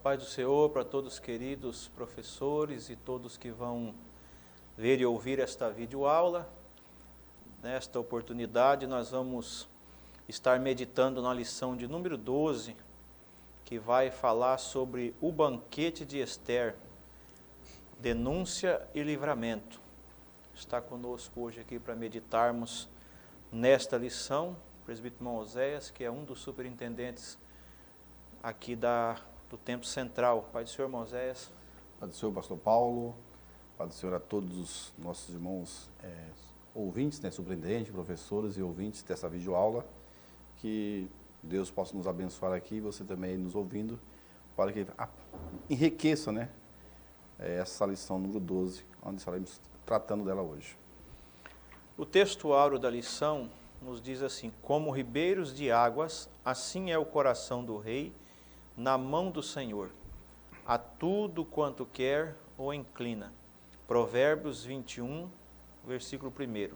paz do Senhor para todos os queridos professores e todos que vão ver e ouvir esta videoaula. Nesta oportunidade nós vamos estar meditando na lição de número 12, que vai falar sobre o banquete de Ester, denúncia e livramento. Está conosco hoje aqui para meditarmos nesta lição o presbítero Oséias, que é um dos superintendentes aqui do Templo Central. Pai do Senhor, Oséias. Pai do Senhor, pastor Paulo. Pai do Senhor a todos os nossos irmãos ouvintes, superintendentes, professores e ouvintes dessa videoaula. Que Deus possa nos abençoar aqui, você também nos ouvindo, para que enriqueça, essa lição número 12, onde estaremos tratando dela hoje. O textuário da lição nos diz assim: como ribeiros de águas, assim é o coração do rei na mão do Senhor. A tudo quanto quer o inclina. Provérbios 21, versículo 1.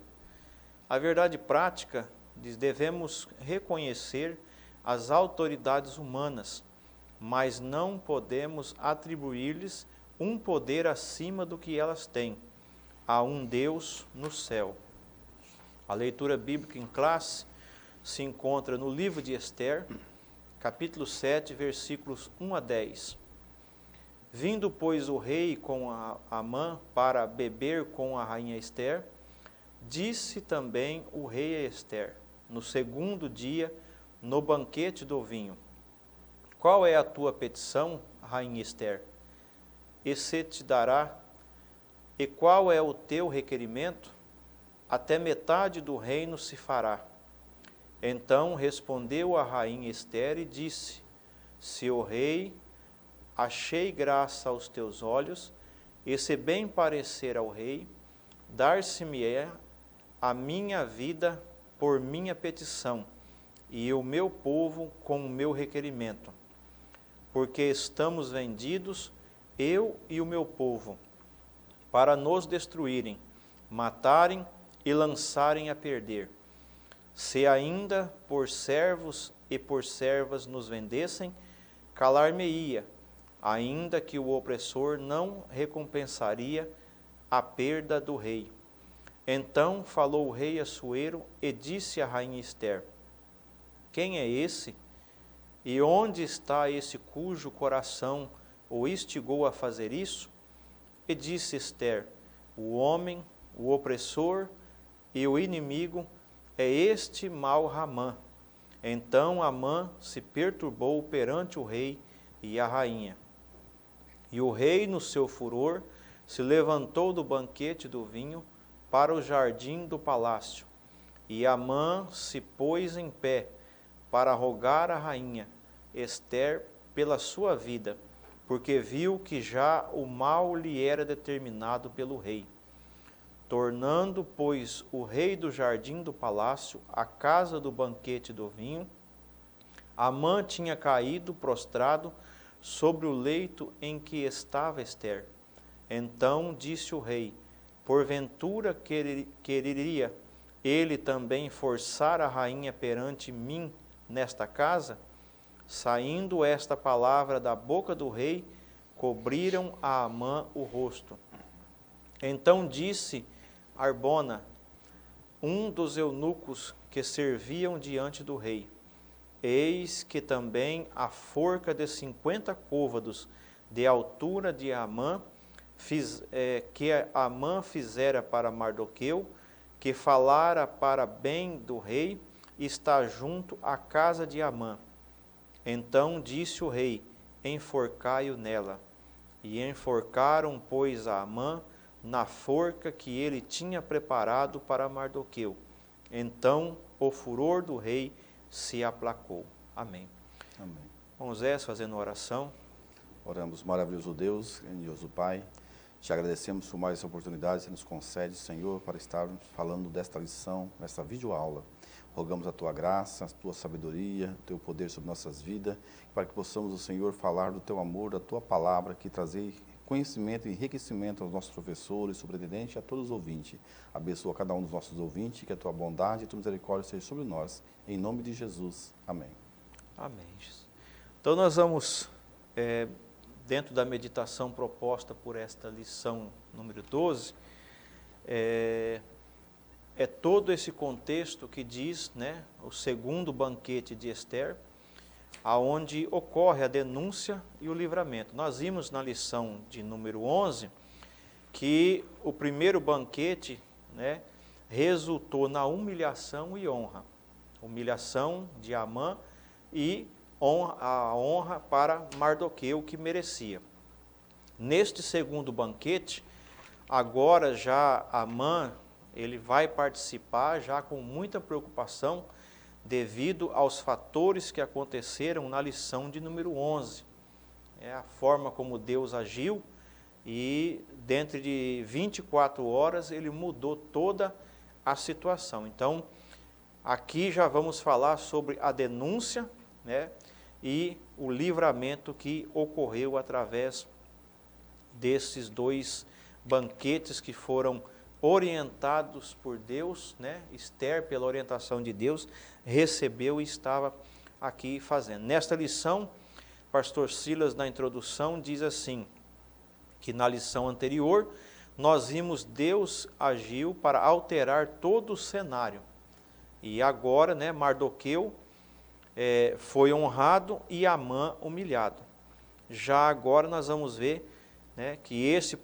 A verdade prática diz: devemos reconhecer as autoridades humanas, mas não podemos atribuir-lhes um poder acima do que elas têm. Há um Deus no céu. A leitura bíblica em classe se encontra no livro de Ester, capítulo 7, versículos 1 a 10. Vindo, pois, o rei com Amã para beber com a rainha Ester, disse também o rei a Ester, no segundo dia, no banquete do vinho: qual é a tua petição, rainha Ester? E se te dará. E qual é o teu requerimento? Até metade do reino se fará. Então respondeu a rainha Ester e disse: se o rei achei graça aos teus olhos, e se bem parecer ao rei, dar-se-me-é a minha vida por minha petição, e o meu povo com o meu requerimento. Porque estamos vendidos, eu e o meu povo, para nos destruírem, matarem e lançarem a perder. Se ainda por servos e por servas nos vendessem, calar-me-ia, ainda que o opressor não recompensaria a perda do rei. Então falou o rei Assuero e disse à rainha Ester: quem é esse? E onde está esse cujo coração o instigou a fazer isso? E disse Ester: o homem, o opressor e o inimigo é este mau Amã. Então Amã se perturbou perante o rei e a rainha. E o rei, no seu furor, se levantou do banquete do vinho para o jardim do palácio. E Amã se pôs em pé para rogar à rainha Ester pela sua vida, porque viu que já o mal lhe era determinado pelo rei. Tornando, pois, o rei do jardim do palácio à casa do banquete do vinho, Amã tinha caído prostrado sobre o leito em que estava Ester. Então disse o rei: porventura quereria ele também forçar a rainha perante mim nesta casa? Saindo esta palavra da boca do rei, cobriram a Amã o rosto. Então disse Arbona, um dos eunucos que serviam diante do rei: eis que também a forca de 50 côvados de altura de Amã, que Amã fizera para Mardoqueu, que falara para bem do rei, está junto à casa de Amã. Então disse o rei: enforcai-o nela. E enforcaram, pois, a Amã na forca que ele tinha preparado para Mardoqueu. Então o furor do rei se aplacou. Amém. Amém. Oséias, fazendo oração. Oramos, maravilhoso Deus, grandioso Pai. Te agradecemos por mais essa oportunidade que você nos concede, Senhor, para estarmos falando desta lição, nesta videoaula. Rogamos a Tua graça, a Tua sabedoria, o Teu poder sobre nossas vidas, para que possamos, o Senhor, falar do Teu amor, da Tua palavra, que trazer conhecimento e enriquecimento aos nossos professores, superintendentes e a todos os ouvintes. Abençoa cada um dos nossos ouvintes, que a Tua bondade e a Tua misericórdia seja sobre nós. Em nome de Jesus. Amém. Amém, Jesus. Então nós vamos dentro da meditação proposta por esta lição número 12, é todo esse contexto que diz, né, o segundo banquete de Ester, aonde ocorre a denúncia e o livramento. Nós vimos na lição de número 11 que o primeiro banquete, né, resultou na humilhação e honra. Humilhação de Amã e a honra para Mardoqueu que merecia. Neste segundo banquete, agora já Amã, ele vai participar já com muita preocupação devido aos fatores que aconteceram na lição de número 11. É a forma como Deus agiu e dentro de 24 horas ele mudou toda a situação. Então, aqui já vamos falar sobre a denúncia, né, e o livramento que ocorreu através desses dois banquetes que foram orientados por Deus, né? Ester, pela orientação de Deus, recebeu e estava aqui fazendo. Nesta lição, pastor Silas, na introdução, diz assim, que na lição anterior, nós vimos Deus agiu para alterar todo o cenário. E agora, né, Mardoqueu foi honrado e Amã humilhado. Já agora nós vamos ver, né, que esse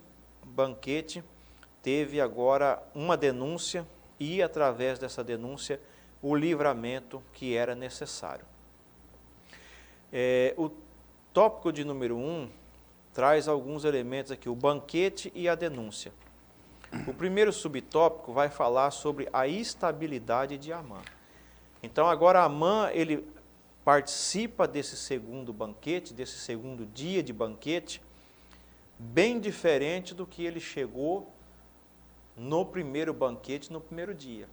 banquete teve agora uma denúncia e, através dessa denúncia, o livramento que era necessário. O tópico de número 1 traz alguns elementos aqui, o banquete e a denúncia. O primeiro subtópico vai falar sobre a estabilidade de Amã. Então, agora Amã, ele participa desse segundo banquete, desse segundo dia de banquete, bem diferente do que ele chegou no primeiro banquete, no primeiro dia.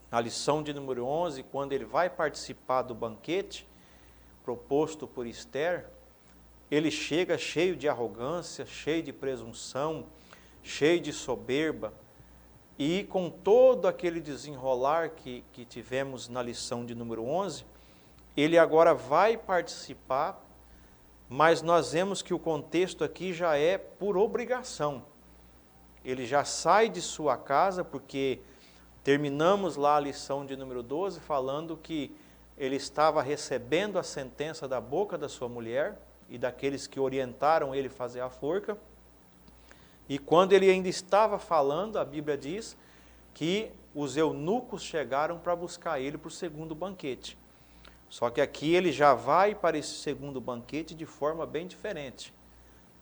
Na lição de número 11, quando ele vai participar do banquete proposto por Ester, ele chega cheio de arrogância, cheio de presunção, cheio de soberba, e com todo aquele desenrolar que tivemos na lição de número 11, ele agora vai participar, mas nós vemos que o contexto aqui já é por obrigação. Ele já sai de sua casa, porque terminamos lá a lição de número 12, falando que ele estava recebendo a sentença da boca da sua mulher e daqueles que orientaram ele a fazer a forca. E quando ele ainda estava falando, a Bíblia diz que os eunucos chegaram para buscar ele para o segundo banquete. Só que aqui ele já vai para esse segundo banquete de forma bem diferente.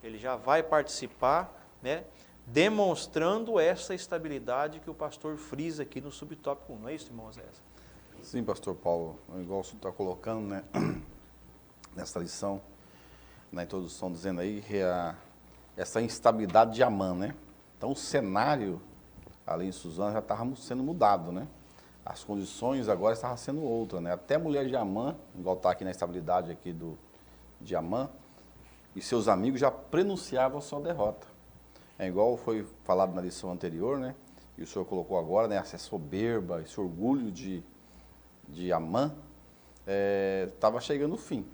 Ele já vai participar, né, demonstrando essa estabilidade que o pastor frisa aqui no subtópico 1. Não é isso, irmão Zés? Sim, pastor Paulo, igual o senhor está colocando, né, nessa lição, na introdução, dizendo aí que essa instabilidade de Amã, né? Então o cenário ali em Suzã já estava sendo mudado, né? As condições agora estavam sendo outras, né? Até a mulher de Amã, igual está aqui na estabilidade aqui de Amã, e seus amigos já prenunciavam a sua derrota. É igual foi falado na lição anterior, né? E o senhor colocou agora, né? Essa soberba, esse orgulho de Amã estava chegando o fim.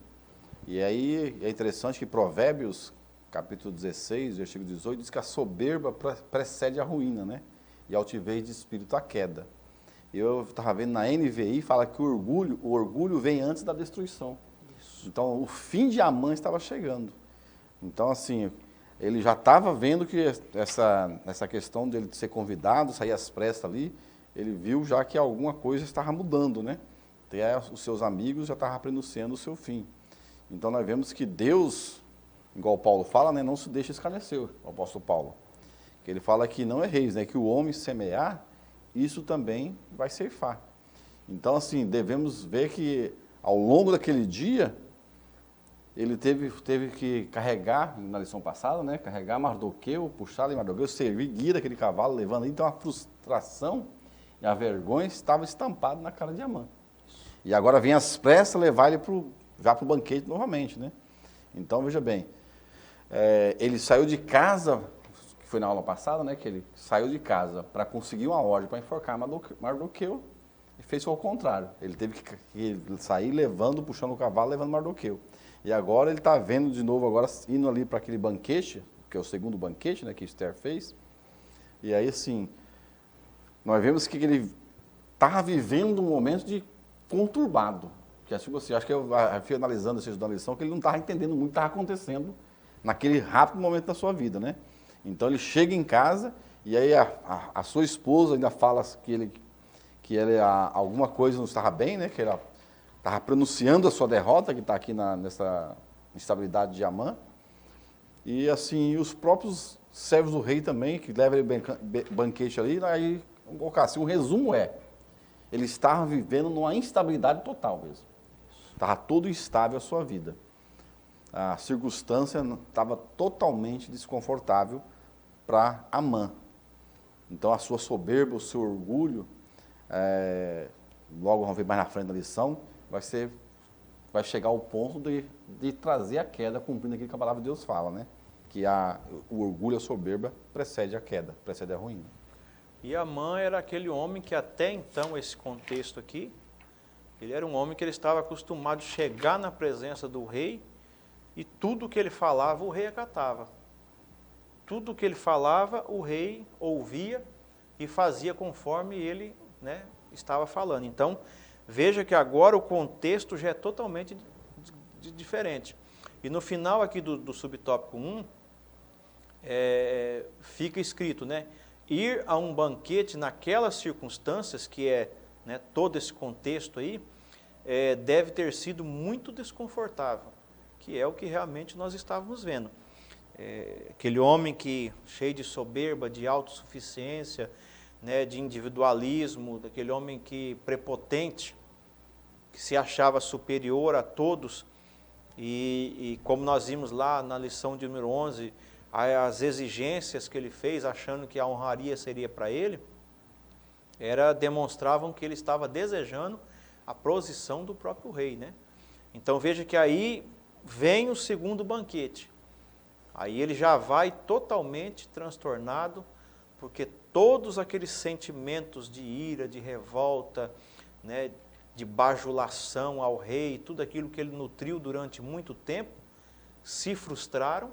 E aí é interessante que Provérbios, capítulo 16, versículo 18, diz que a soberba precede a ruína, né? E a altivez de espírito a queda. Eu estava vendo na NVI, fala que o orgulho vem antes da destruição. Isso. Então, o fim de Amã estava chegando. Então, assim, ele já estava vendo que essa questão dele ser convidado, sair às pressas ali, ele viu já que alguma coisa estava mudando, né? Até os seus amigos já estavam prenunciando o seu fim. Então, nós vemos que Deus, igual Paulo fala, né, não se deixa escarnecer, o apóstolo Paulo. Que ele fala que não erreis, né, que o homem semear, isso também vai ceifar. Então, assim, devemos ver que ao longo daquele dia, ele teve que carregar, na lição passada, né, carregar Mardoqueu, puxar ali Mardoqueu, servir guia daquele cavalo, levando aí. Então, a frustração e a vergonha estava estampada na cara de Amã. E agora vem às pressas levar ele já para o banquete novamente, né? Então, veja bem, ele saiu de casa, que foi na aula passada, né, que ele saiu de casa para conseguir uma ordem para enforcar Mardoqueu, e fez o contrário. Ele teve que sair puxando o cavalo, levando Mardoqueu. E agora ele está vendo de novo, agora indo ali para aquele banquete, que é o segundo banquete, né, que Esther fez. E aí, assim, nós vemos que ele estava vivendo um momento de conturbado. Que assim, acho que eu fui analisando essa lição, que ele não estava entendendo muito o que estava acontecendo naquele rápido momento da sua vida, né? Então ele chega em casa e aí a sua esposa ainda fala que alguma coisa não estava bem, né? Que ele estava pronunciando a sua derrota, que está aqui nessa instabilidade de Amã. E assim, os próprios servos do rei também, que levam ele banquete ali, aí, vamos colocar assim, o resumo ele estava vivendo numa instabilidade total mesmo. Estava todo instável a sua vida. A circunstância estava totalmente desconfortável para Amã. Então a sua soberba, o seu orgulho, logo vamos ver mais na frente da lição, vai chegar ao ponto de trazer a queda, cumprindo aquilo que a palavra de Deus fala, né? Que o orgulho, a soberba, precede a queda, precede a ruína. E Amã era aquele homem que até então, esse contexto aqui, ele era um homem que ele estava acostumado a chegar na presença do rei e tudo que ele falava, o rei acatava. Tudo que ele falava, o rei ouvia e fazia conforme ele, né, estava falando. Então, veja que agora o contexto já é totalmente diferente. E no final aqui do subtópico 1, fica escrito, né? Ir a um banquete naquelas circunstâncias, que é, né, todo esse contexto aí, deve ter sido muito desconfortável, que é o que realmente nós estávamos vendo. Aquele homem cheio de soberba, de autossuficiência, né, de individualismo, daquele homem prepotente, que se achava superior a todos, e como nós vimos lá na lição de número 11, as exigências que ele fez, achando que a honraria seria para ele, demonstravam que ele estava desejando a posição do próprio rei, né? Então veja que aí vem o segundo banquete. Aí ele já vai totalmente transtornado, porque todos aqueles sentimentos de ira, de revolta, né, de bajulação ao rei, tudo aquilo que ele nutriu durante muito tempo, se frustraram,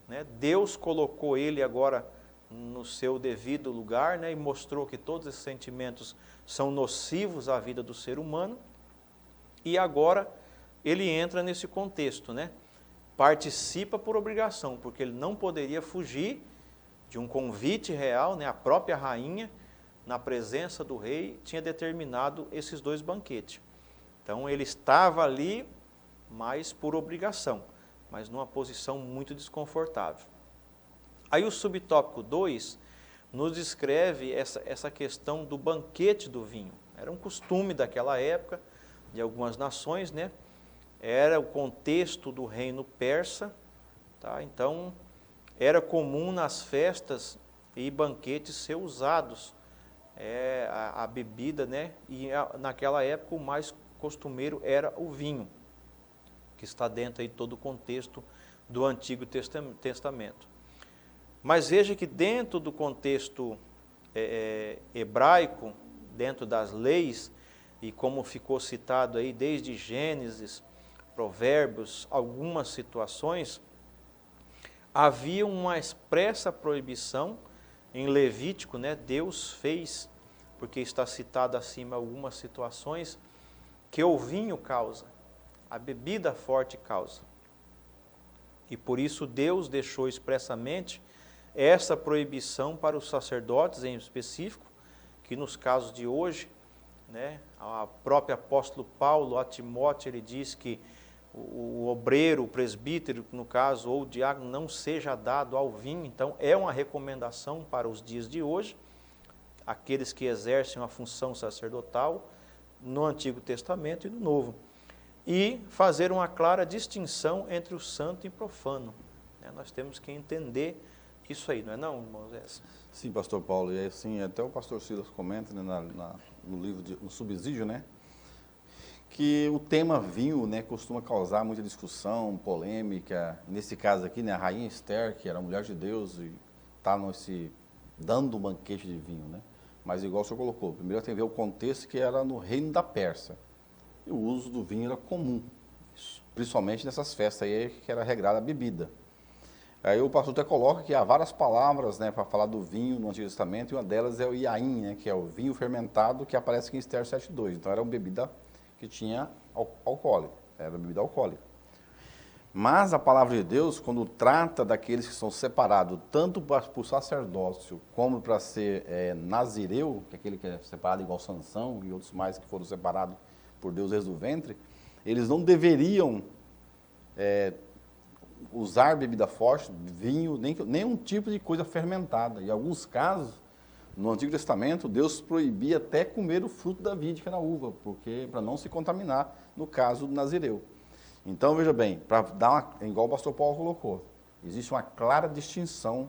né? Deus colocou ele agora no seu devido lugar, né, e mostrou que todos esses sentimentos são nocivos à vida do ser humano, e agora ele entra nesse contexto, né? Participa por obrigação, porque ele não poderia fugir de um convite real, né? A própria rainha, na presença do rei, tinha determinado esses dois banquetes. Então ele estava ali, mas por obrigação, mas numa posição muito desconfortável. Aí o subtópico 2 nos descreve essa questão do banquete do vinho. Era um costume daquela época, de algumas nações, né? Era o contexto do reino persa, tá? Então era comum nas festas e banquetes ser usados a bebida, né? E naquela época o mais costumeiro era o vinho, que está dentro aí todo o contexto do Antigo Testamento. Mas veja que dentro do contexto hebraico, dentro das leis, e como ficou citado aí desde Gênesis, Provérbios, algumas situações, havia uma expressa proibição em Levítico, né? Deus fez, porque está citado acima algumas situações, que o vinho causa, a bebida forte causa. E por isso Deus deixou expressamente essa proibição para os sacerdotes em específico, que nos casos de hoje, né, a própria apóstolo Paulo a Timóteo, ele diz que o obreiro, o presbítero, no caso, ou o diácono, não seja dado ao vinho. Então é uma recomendação para os dias de hoje, aqueles que exercem uma função sacerdotal no Antigo Testamento e no Novo. E fazer uma clara distinção entre o santo e profano. Nós temos que entender isso aí, não é não, irmãos? Sim, pastor Paulo, e assim, até o pastor Silas comenta, né, no livro, no subsídio, né, que o tema vinho, né, costuma causar muita discussão, polêmica. Nesse caso aqui, né, a rainha Esther, que era mulher de Deus, e está dando um banquete de vinho, né? Mas igual o senhor colocou, primeiro tem que ver o contexto, que era no reino da Pérsia. E o uso do vinho era comum. Isso. Principalmente nessas festas aí que era regrada a bebida. Aí o pastor até coloca que há várias palavras, né, para falar do vinho no Antigo Testamento, e uma delas é o iain, né, que é o vinho fermentado, que aparece aqui em Esther 7:2. Então era uma bebida que tinha alcoólico, era uma bebida alcoólica. Mas a palavra de Deus, quando trata daqueles que são separados, tanto para o sacerdócio, como para ser nazireu, que é aquele que é separado igual Sansão e outros mais que foram separados por Deus desde o ventre, eles não deveriam usar bebida forte, vinho, nenhum tipo de coisa fermentada. Em alguns casos, no Antigo Testamento, Deus proibia até comer o fruto da vide, que era a uva, porque para não se contaminar, no caso do nazireu. Então, veja bem, para dar igual o pastor Paulo colocou, existe uma clara distinção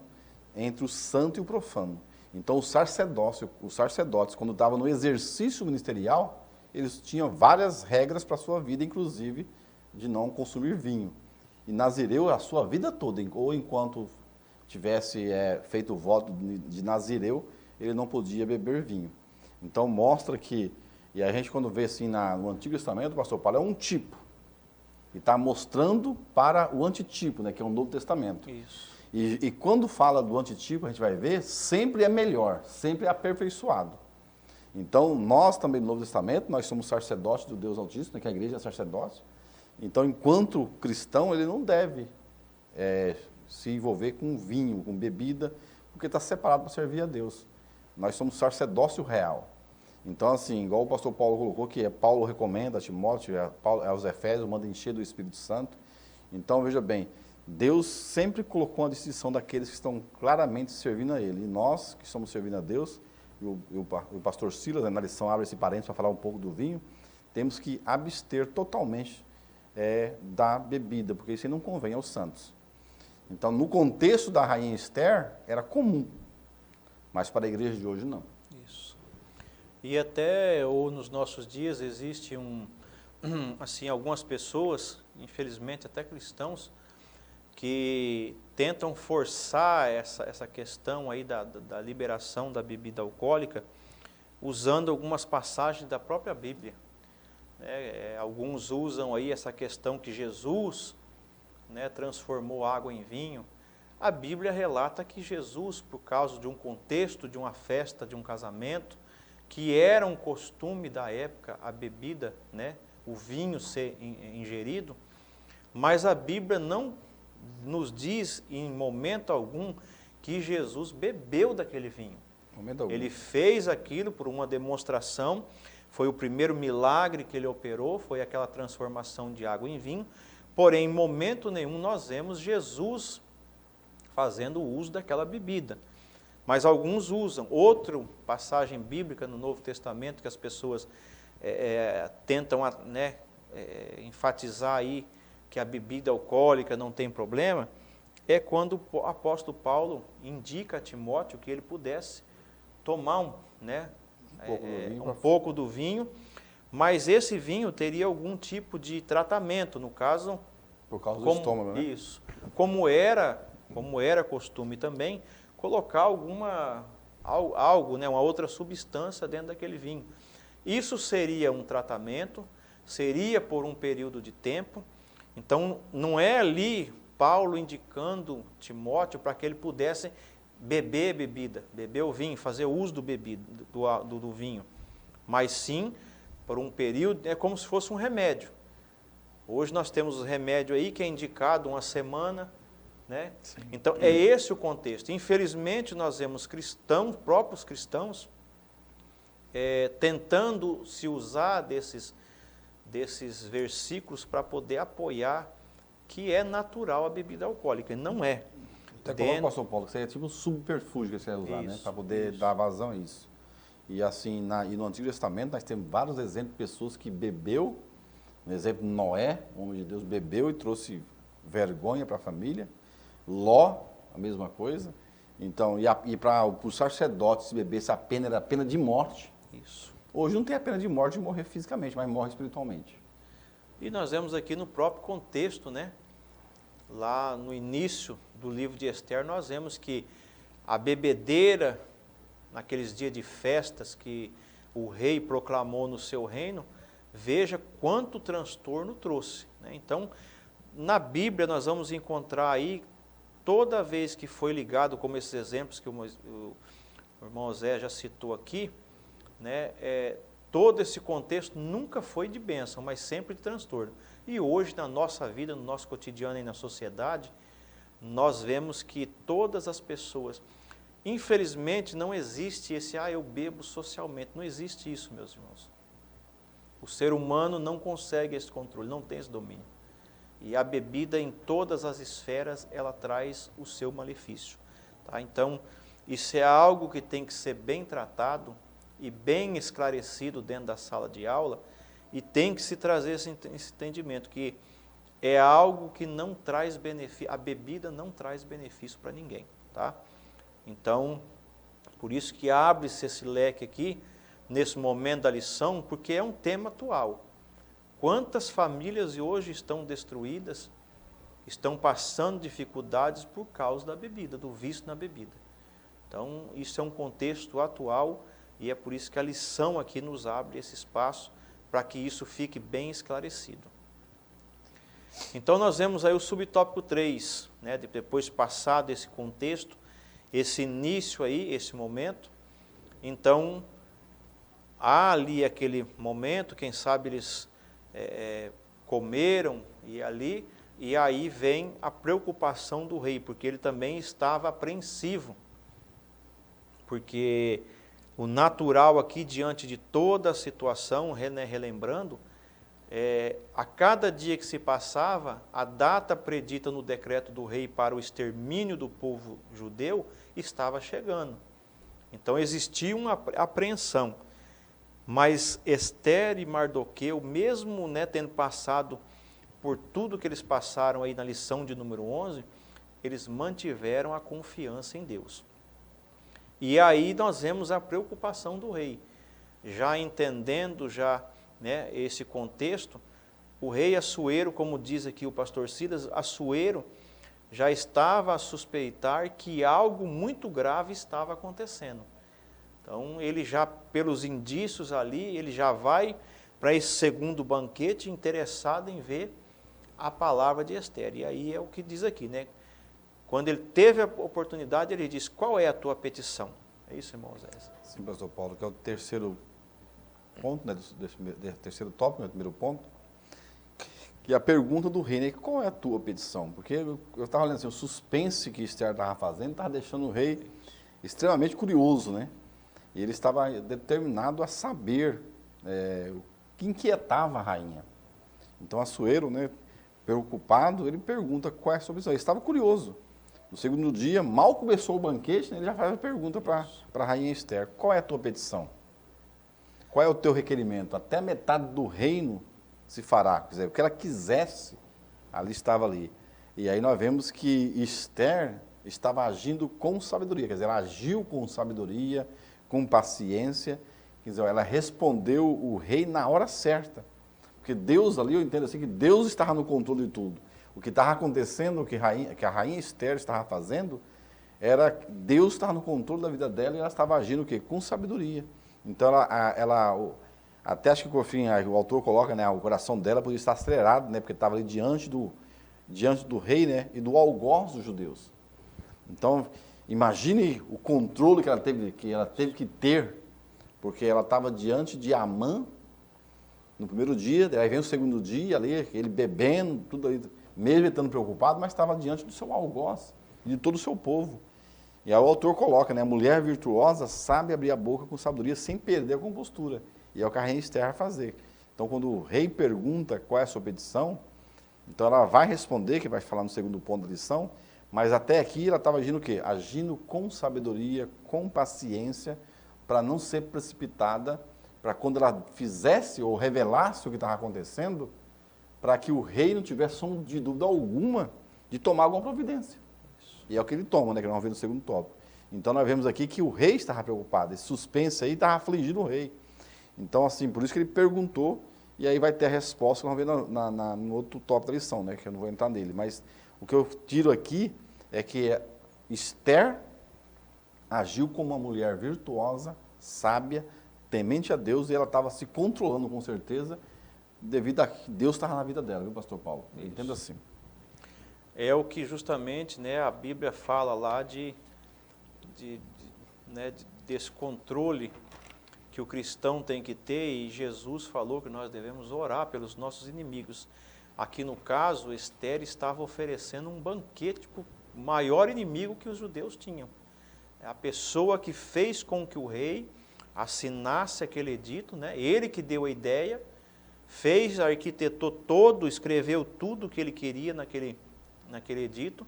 entre o santo e o profano. Então, os sacerdotes, quando estavam no exercício ministerial, eles tinham várias regras para a sua vida, inclusive de não consumir vinho. E nazireu a sua vida toda, ou enquanto tivesse feito o voto de nazireu, ele não podia beber vinho. Então, mostra que, e a gente quando vê assim no Antigo Testamento, o pastor Paulo é um tipo, e está mostrando para o antitipo, né, que é o Novo Testamento. Isso. E quando fala do antitipo, a gente vai ver, sempre é melhor, sempre é aperfeiçoado. Então, nós também no Novo Testamento, nós somos sacerdotes do Deus Altíssimo, né, que a igreja é sacerdócio. Então, enquanto cristão, ele não deve se envolver com vinho, com bebida, porque está separado para servir a Deus. Nós somos sacerdócio real. Então, assim, igual o pastor Paulo colocou, que Paulo recomenda a Timóteo, aos Efésios, manda encher do Espírito Santo. Então, veja bem, Deus sempre colocou uma distinção daqueles que estão claramente servindo a Ele. E nós, que estamos servindo a Deus, e o pastor Silas, na lição, abre esse parênteses para falar um pouco do vinho, temos que abster totalmente da bebida, porque isso aí não convém aos santos. Então, no contexto da rainha Esther, era comum, mas para a igreja de hoje, não. Isso. E até ou nos nossos dias existe assim, algumas pessoas, infelizmente até cristãos, que tentam forçar essa questão aí da liberação da bebida alcoólica, usando algumas passagens da própria Bíblia. Alguns usam aí essa questão que Jesus, né, transformou água em vinho. A Bíblia relata que Jesus, por causa de um contexto, de uma festa, de um casamento, que era um costume da época, a bebida, né, o vinho ser ingerido, mas a Bíblia não nos diz em momento algum que Jesus bebeu daquele vinho. Ele fez aquilo por uma demonstração, foi o primeiro milagre que ele operou, foi aquela transformação de água em vinho, porém, em momento nenhum nós vemos Jesus fazendo uso daquela bebida. Mas alguns usam. Outra passagem bíblica no Novo Testamento que as pessoas tentam enfatizar aí que a bebida alcoólica não tem problema, é quando o apóstolo Paulo indica a Timóteo que ele pudesse tomar um pouco do vinho, mas esse vinho teria algum tipo de tratamento, no caso... Por causa do estômago, né? Isso. Como era costume também, colocar algo, né, uma outra substância dentro daquele vinho. Isso seria um tratamento, seria por um período de tempo. Então, não é ali Paulo indicando Timóteo para que ele pudesse beber bebida, beber o vinho, fazer uso do vinho. Mas sim, por um período, é como se fosse um remédio. Hoje nós temos o remédio aí que é indicado uma semana, né? Então, é esse o contexto. Infelizmente, nós vemos próprios cristãos, tentando se usar desses versículos para poder apoiar que é natural a bebida alcoólica. Não é. Até coloca, pastor Paulo, que isso aí é tipo um subterfúgio que você vai usar, né? Para poder dar vazão a isso. E assim, e no Antigo Testamento, nós temos vários exemplos de pessoas que bebeu, no exemplo de Noé, o homem de Deus bebeu e trouxe vergonha para a família. Ló, a mesma coisa. Então, e para o sacerdote se bebesse, a pena era a pena de morte. Isso. Hoje não tem a pena de morte de morrer fisicamente, mas morre espiritualmente. E nós vemos aqui no próprio contexto, né? Lá no início do livro de Esther, nós vemos que a bebedeira, naqueles dias de festas que o rei proclamou no seu reino, Veja quanto transtorno trouxe, né? Então, na Bíblia nós vamos encontrar aí, toda vez que foi ligado, como esses exemplos que o irmão Zé já citou aqui, né, todo esse contexto nunca foi de bênção, mas sempre de transtorno. E hoje, na nossa vida, no nosso cotidiano e na sociedade, nós vemos que todas as pessoas, infelizmente, não existe esse, eu bebo socialmente. Não existe isso, meus irmãos. O ser humano não consegue esse controle, não tem esse domínio. E a bebida, em todas as esferas, ela traz o seu malefício. Tá? Então, isso é algo que tem que ser bem tratado e bem esclarecido dentro da sala de aula, e tem que se trazer esse entendimento, que é algo que não traz benefício, a bebida não traz benefício para ninguém. Tá? Então, por isso que abre-se esse leque aqui, nesse momento da lição, porque é um tema atual. Quantas famílias hoje estão destruídas, estão passando dificuldades por causa da bebida, do vício na bebida. Então, isso é um contexto atual, e é por isso que a lição aqui nos abre esse espaço, para que isso fique bem esclarecido. Então, nós vemos aí o subtópico 3, né, depois passado esse contexto, esse início aí, esse momento. Então, há ali aquele momento, quem sabe eles comeram e aí vem a preocupação do rei, porque ele também estava apreensivo, porque o natural aqui, diante de toda a situação, relembrando, a cada dia que se passava, a data predita no decreto do rei para o extermínio do povo judeu estava chegando. Então existia uma apreensão. Mas Ester e Mardoqueu, mesmo, né, tendo passado por tudo que eles passaram aí na lição de número 11, eles mantiveram a confiança em Deus. E aí nós vemos a preocupação do rei. Já entendendo né, esse contexto, o rei Assuero, como diz aqui o pastor Silas, Assuero já estava a suspeitar que algo muito grave estava acontecendo. Então, ele já, pelos indícios ali, ele já vai para esse segundo banquete interessado em ver a palavra de Ester. E aí é o que diz aqui, né? Quando ele teve a oportunidade, ele diz, qual é a tua petição? É isso, irmão Zé? Sim, pastor Paulo, que é o terceiro ponto, né, desse terceiro tópico, né, primeiro ponto, que é a pergunta do rei, né, qual é a tua petição? Porque eu estava olhando assim, o suspense que Ester estava fazendo, estava deixando o rei extremamente curioso, né? E ele estava determinado a saber o que inquietava a rainha. Então, Assuero, né, preocupado, ele pergunta qual é a sua petição. Ele estava curioso. No segundo dia, mal começou o banquete, né, ele já faz a pergunta para a rainha Ester, qual é a tua petição? Qual é o teu requerimento? Até a metade do reino se fará. Quer dizer, o que ela quisesse, ali estava ali. E aí nós vemos que Ester estava agindo com sabedoria, quer dizer, ela agiu com sabedoria, com paciência, quer dizer, ela respondeu o rei na hora certa. Porque Deus ali, eu entendo assim, que Deus estava no controle de tudo. O que estava acontecendo, o que a rainha Ester estava fazendo, era Deus estava no controle da vida dela e ela estava agindo o quê? Com sabedoria. Então, até acho que o autor coloca, né, o coração dela podia estar acelerado, né, porque estava ali diante do rei, né, e do algoz dos judeus. Então, imagine o controle que ela teve que ter, porque ela estava diante de Amã no primeiro dia, aí vem o segundo dia ali, ele bebendo, tudo ali, mesmo estando preocupado, mas estava diante do seu algoz e de todo o seu povo. E aí o autor coloca, né, a mulher virtuosa sabe abrir a boca com sabedoria sem perder a compostura. E é o que a rainha Ester vai fazer. Então, quando o rei pergunta qual é a sua petição, então ela vai responder, que vai falar no segundo ponto da lição, mas até aqui ela estava agindo o quê? Agindo com sabedoria, com paciência, para não ser precipitada, para quando ela fizesse ou revelasse o que estava acontecendo, para que o rei não tivesse sombra de dúvida alguma de tomar alguma providência. E é o que ele toma, né, que nós vamos ver no segundo tópico. Então nós vemos aqui que o rei estava preocupado, esse suspense aí estava afligindo o rei. Então, assim, por isso que ele perguntou, e aí vai ter a resposta que nós vamos ver no outro tópico da lição, né, que eu não vou entrar nele. Mas o que eu tiro aqui é que Ester agiu como uma mulher virtuosa, sábia, temente a Deus, e ela estava se controlando com certeza, devido a que Deus estava na vida dela, viu, pastor Paulo? Eu entendo assim. É o que justamente, né, a Bíblia fala lá desse controle que o cristão tem que ter, e Jesus falou que nós devemos orar pelos nossos inimigos. Aqui no caso, Esther estava oferecendo um banquete para o maior inimigo que os judeus tinham. É a pessoa que fez com que o rei assinasse aquele edito, né? Ele que deu a ideia, fez, arquitetou todo, escreveu tudo o que ele queria naquele edito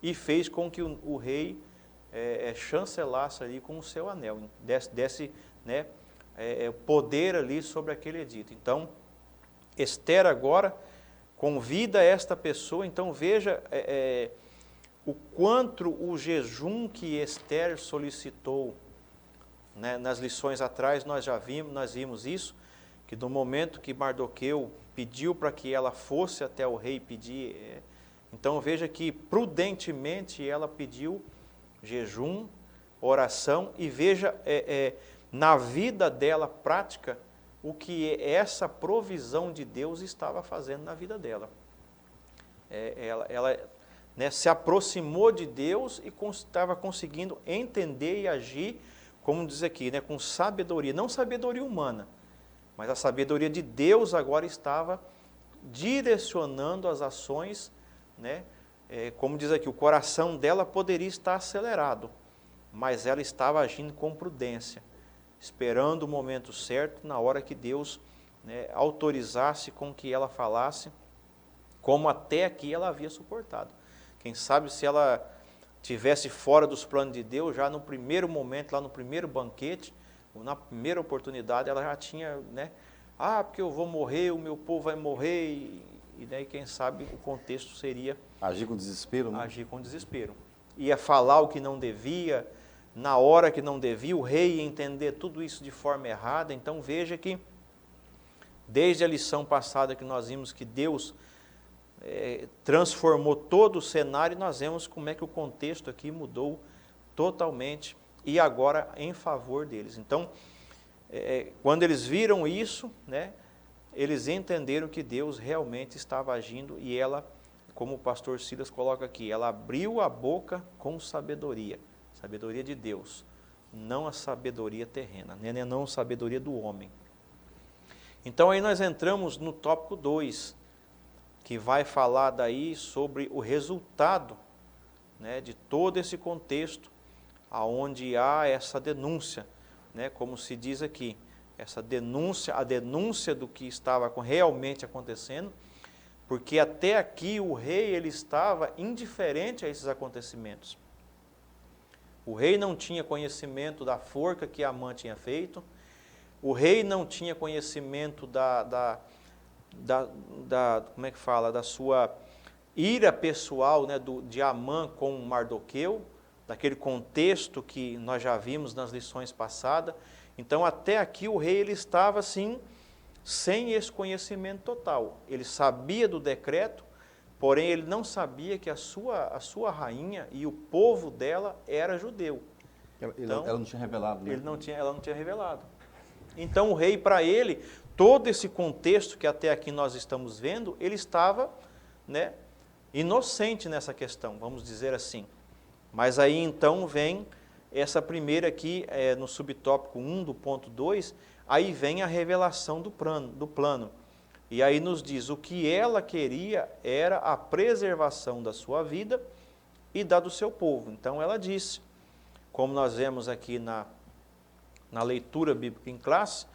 e fez com que o rei chancelasse ali com o seu anel, desse né, poder ali sobre aquele edito. Então, Esther agora convida esta pessoa, então veja o quanto o jejum que Esther solicitou, né, nas lições atrás nós vimos isso, que no momento que Mardoqueu pediu para que ela fosse até o rei pedir, então veja que prudentemente ela pediu jejum, oração, e veja na vida dela prática o que essa provisão de Deus estava fazendo na vida dela. Ela né, se aproximou de Deus e estava conseguindo entender e agir, como diz aqui, né, com sabedoria, não sabedoria humana, mas a sabedoria de Deus agora estava direcionando as ações, né, como diz aqui, o coração dela poderia estar acelerado, mas ela estava agindo com prudência, esperando o momento certo, na hora que Deus, né, autorizasse com que ela falasse, como até aqui ela havia suportado. Quem sabe se ela tivesse fora dos planos de Deus, já no primeiro momento, lá no primeiro banquete, ou na primeira oportunidade, ela já tinha, né, porque eu vou morrer, o meu povo vai morrer, e daí quem sabe o contexto seria... Agir com desespero, né? Agir com desespero. Ia falar o que não devia, na hora que não devia, o rei ia entender tudo isso de forma errada. Então veja que, desde a lição passada que nós vimos que Deus transformou todo o cenário, nós vemos como é que o contexto aqui mudou totalmente, e agora em favor deles. Então, quando eles viram isso, né, eles entenderam que Deus realmente estava agindo, e ela, como o pastor Silas coloca aqui, ela abriu a boca com sabedoria, sabedoria de Deus, não a sabedoria terrena, né, não a sabedoria do homem. Então aí nós entramos no tópico 2, que vai falar daí sobre o resultado, né, de todo esse contexto, aonde há essa denúncia, né, como se diz aqui, essa denúncia, a denúncia do que estava realmente acontecendo, porque até aqui o rei ele estava indiferente a esses acontecimentos. O rei não tinha conhecimento da forca que Amã tinha feito, o rei não tinha conhecimento como é que fala, da sua ira pessoal, né, de Amã com Mardoqueu, daquele contexto que nós já vimos nas lições passadas. Então até aqui o rei ele estava assim, sem esse conhecimento total. Ele sabia do decreto, porém ele não sabia que a sua rainha e o povo dela era judeu. Então, ela não tinha revelado, né? Ela não tinha revelado. Então o rei, para ele, todo esse contexto que até aqui nós estamos vendo, ele estava, né, inocente nessa questão, vamos dizer assim. Mas aí então vem essa primeira aqui, no subtópico 1 do ponto 2, aí vem a revelação do plano. E aí nos diz, o que ela queria era a preservação da sua vida e da do seu povo. Então ela disse, como nós vemos aqui na leitura bíblica em classe,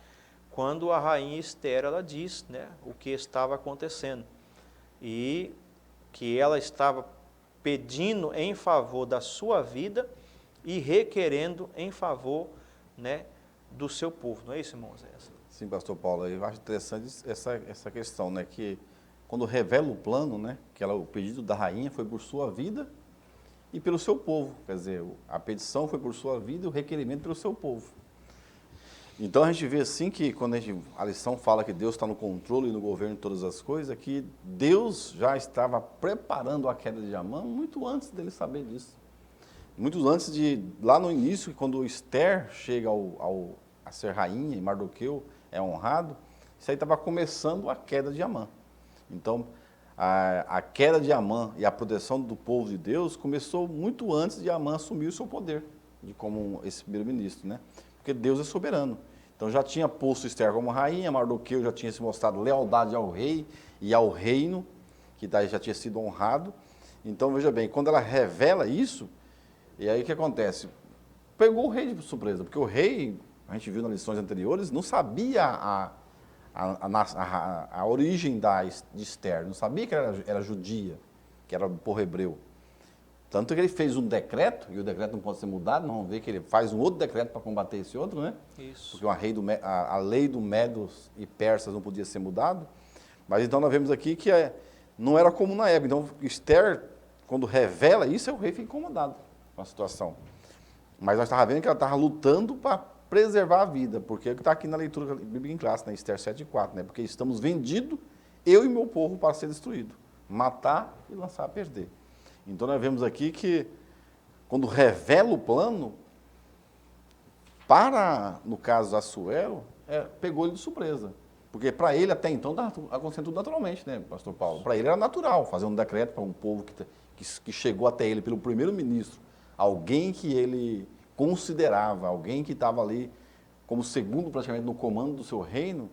quando a rainha Esther, ela diz, né, o que estava acontecendo. E que ela estava pedindo em favor da sua vida e requerendo em favor, né, do seu povo. Não é isso, irmão Zé? Sim, pastor Paulo, eu acho interessante essa questão, né, que quando revela o plano, né, que o pedido da rainha foi por sua vida e pelo seu povo, quer dizer, a petição foi por sua vida e o requerimento pelo seu povo. Então a gente vê assim que quando a lição fala que Deus está no controle e no governo de todas as coisas, que Deus já estava preparando a queda de Amã muito antes dele saber disso. Muito antes lá no início, quando Esther chega a ser rainha e Mardoqueu é honrado, Isso aí estava começando a queda de Amã. Então, a queda de Amã e a proteção do povo de Deus começou muito antes de Amã assumir o seu poder, de como esse primeiro-ministro, né? Porque Deus é soberano. Então já tinha posto Esther como rainha, Mardoqueu já tinha se mostrado lealdade ao rei e ao reino, que daí já tinha sido honrado. Então, veja bem, quando ela revela isso, e aí o que acontece? Pegou o rei de surpresa, porque o rei, a gente viu nas lições anteriores, não sabia a origem de Esther, não sabia que ela era judia, que era do povo hebreu. Tanto que ele fez um decreto, e o decreto não pode ser mudado, não vamos ver que ele faz um outro decreto para combater esse outro, né? Isso. Porque a lei do Medos e Persas não podia ser mudado. Mas então nós vemos aqui que não era comum na época. Então Esther, quando revela isso, o rei fica incomodado com a situação. Mas nós estávamos vendo que ela estava lutando para preservar a vida, porque é o que está aqui na leitura bíblica em classe, né? Esther 7,4, né? Porque estamos vendidos, eu e meu povo, para ser destruído, matar e lançar a perder. Então nós vemos aqui que, quando revela o plano, no caso Assuero, pegou ele de surpresa. Porque para ele, até então, estava acontecendo tudo naturalmente, né, pastor Paulo? Para ele era natural fazer um decreto para um povo que chegou até ele pelo primeiro-ministro, alguém que ele considerava, alguém que estava ali como segundo praticamente no comando do seu reino.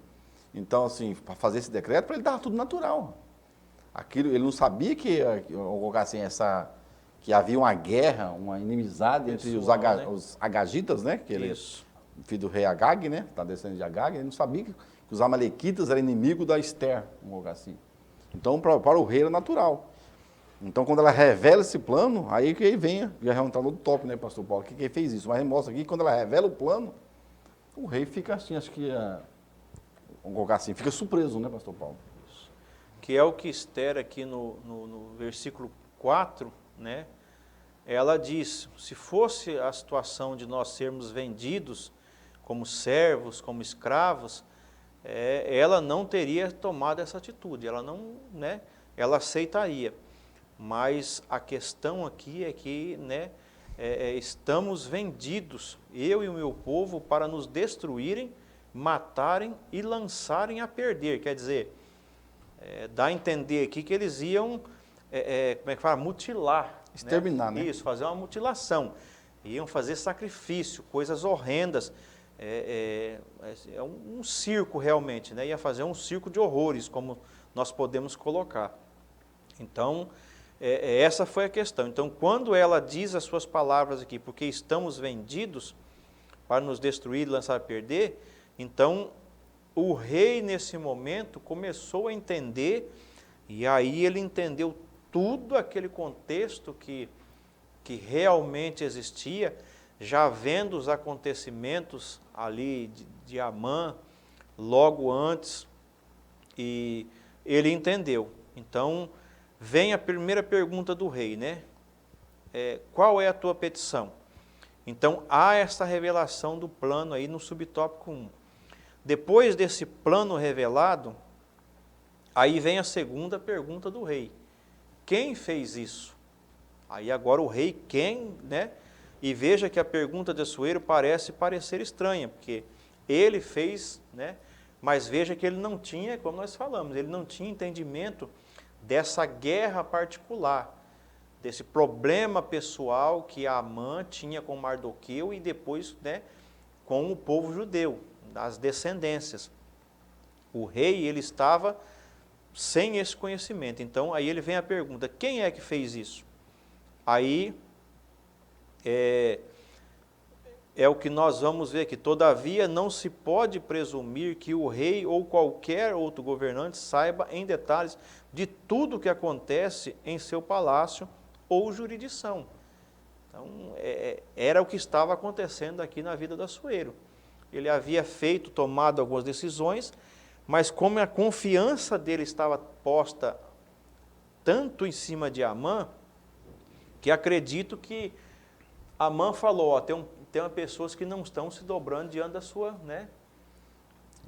Então, assim, para fazer esse decreto, para ele estava tudo natural. Aquilo, ele não sabia que havia uma guerra, uma inimizade entre os agagitas, né? Que ele, filho do rei Agag, né? Está descendo de Agag. Ele não sabia que os amalequitas eram inimigos da Esther, vamos colocar assim. Então, para o rei era natural. Então, quando ela revela esse plano, aí que vem, já entrar no top, né, pastor Paulo? Que ele fez isso? Mas ele mostra aqui que quando ela revela o plano, o rei fica assim, acho que, vamos colocar assim, fica surpreso, né, pastor Paulo? Que é o que Esther aqui no versículo 4, né? Ela diz, se fosse a situação de nós sermos vendidos como servos, como escravos, ela não teria tomado essa atitude, ela não, né? Ela aceitaria. Mas a questão aqui é que, né, estamos vendidos, eu e o meu povo, para nos destruírem, matarem e lançarem a perder. Quer dizer, dá a entender aqui que eles iam, como é que fala, mutilar. Exterminar, né? Isso, fazer uma mutilação. Iam fazer sacrifício, coisas horrendas. É um circo realmente, né? Ia fazer um circo de horrores, como nós podemos colocar. Então, essa foi a questão. Então, quando ela diz as suas palavras aqui, porque estamos vendidos para nos destruir e lançar a perder, então o rei nesse momento começou a entender, e aí ele entendeu tudo aquele contexto que realmente existia, já vendo os acontecimentos ali de Amã, logo antes, e ele entendeu. Então, vem a primeira pergunta do rei, né? Qual é a tua petição? Então, há essa revelação do plano aí no subtópico 1. Depois desse plano revelado, aí vem a segunda pergunta do rei. Quem fez isso? Aí agora o rei, quem, né? E veja que a pergunta de Assuero parece parecer estranha, porque ele fez, né? Mas veja que ele não tinha, como nós falamos, ele não tinha entendimento dessa guerra particular, desse problema pessoal que Amã tinha com Mardoqueu e depois, né, com o povo judeu, das descendências. O rei, ele estava sem esse conhecimento. Então, aí ele vem a pergunta, quem é que fez isso? Aí, é o que nós vamos ver aqui. Todavia, não se pode presumir que o rei ou qualquer outro governante saiba em detalhes de tudo o que acontece em seu palácio ou jurisdição. Então, era o que estava acontecendo aqui na vida de Assuero. Ele havia tomado algumas decisões, mas como a confiança dele estava posta tanto em cima de Amã, que acredito que Amã falou, tem pessoas que não estão se dobrando diante da sua, né?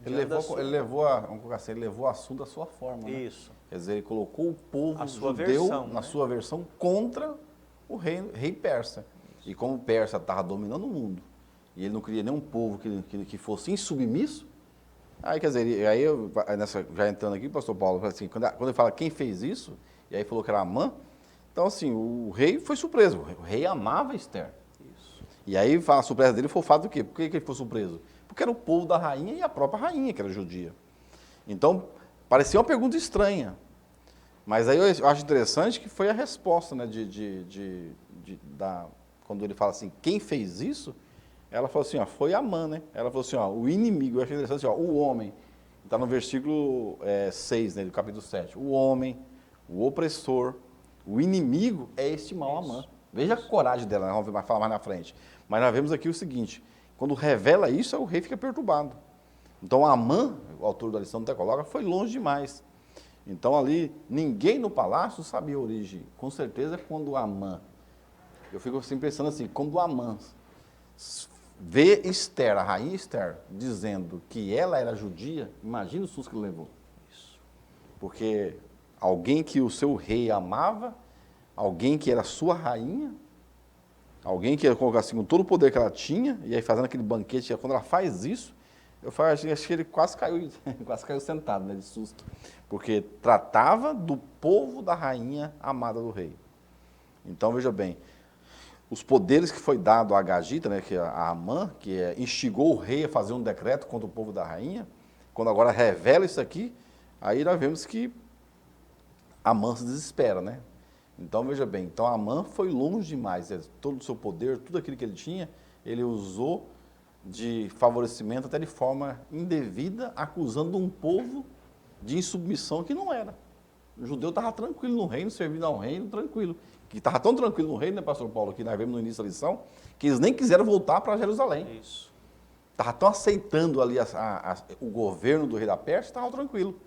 Ele levou o assunto da sua forma, né? Isso. Quer dizer, ele colocou o povo judeu versão, na né? sua versão contra o rei persa. E como o persa estava dominando o mundo, e ele não queria nenhum povo que fosse insubmisso, Aí, quer dizer, já entrando aqui, pastor Paulo, assim, quando ele fala quem fez isso, e aí falou que era Amã, então assim, o rei foi surpreso, o rei amava Esther. Isso. E aí a surpresa dele foi o fato do quê? Por que ele foi surpreso? Porque era o povo da rainha e a própria rainha, que era judia. Então, parecia uma pergunta estranha. Mas aí eu acho interessante que foi a resposta, né, quando ele fala assim, quem fez isso? Ela falou assim, ó, foi Amã, né? Ela falou assim, ó, o inimigo, eu achei interessante, ó, o homem, está no versículo 6, né, do capítulo 7, o homem, o opressor, o inimigo é este mal Amã. Veja a coragem dela, nós vamos falar mais na frente. Mas nós vemos aqui o seguinte, quando revela isso, o rei fica perturbado. Então Amã, o autor da lição do Decaloga, foi longe demais. Então ali, ninguém no palácio sabia a origem. Com certeza, quando Amã, eu fico assim pensando assim, quando Amã vê Esther, a rainha Esther, dizendo que ela era judia, imagina o susto que ele levou. Isso. Porque alguém que o seu rei amava, alguém que era sua rainha, alguém que ia colocar assim, com todo o poder que ela tinha, e aí fazendo aquele banquete, quando ela faz isso, acho que ele quase caiu sentado, né, de susto. Porque tratava do povo da rainha amada do rei. Então, veja bem, os poderes que foi dado a Agagita, né, que é a Amã, instigou o rei a fazer um decreto contra o povo da rainha, quando agora revela isso aqui, aí nós vemos que Amã se desespera, né? Então, veja bem, então Amã foi longe demais, todo o seu poder, tudo aquilo que ele tinha, ele usou de favorecimento até de forma indevida, acusando um povo de insubmissão que não era. O judeu estava tranquilo no reino, servindo ao reino, tranquilo. Que estava tão tranquilo no reino, né, pastor Paulo, que nós vemos no início da lição, que eles nem quiseram voltar para Jerusalém. Isso. Estavam tão aceitando ali o governo do rei da Pérsia, estavam tranquilo.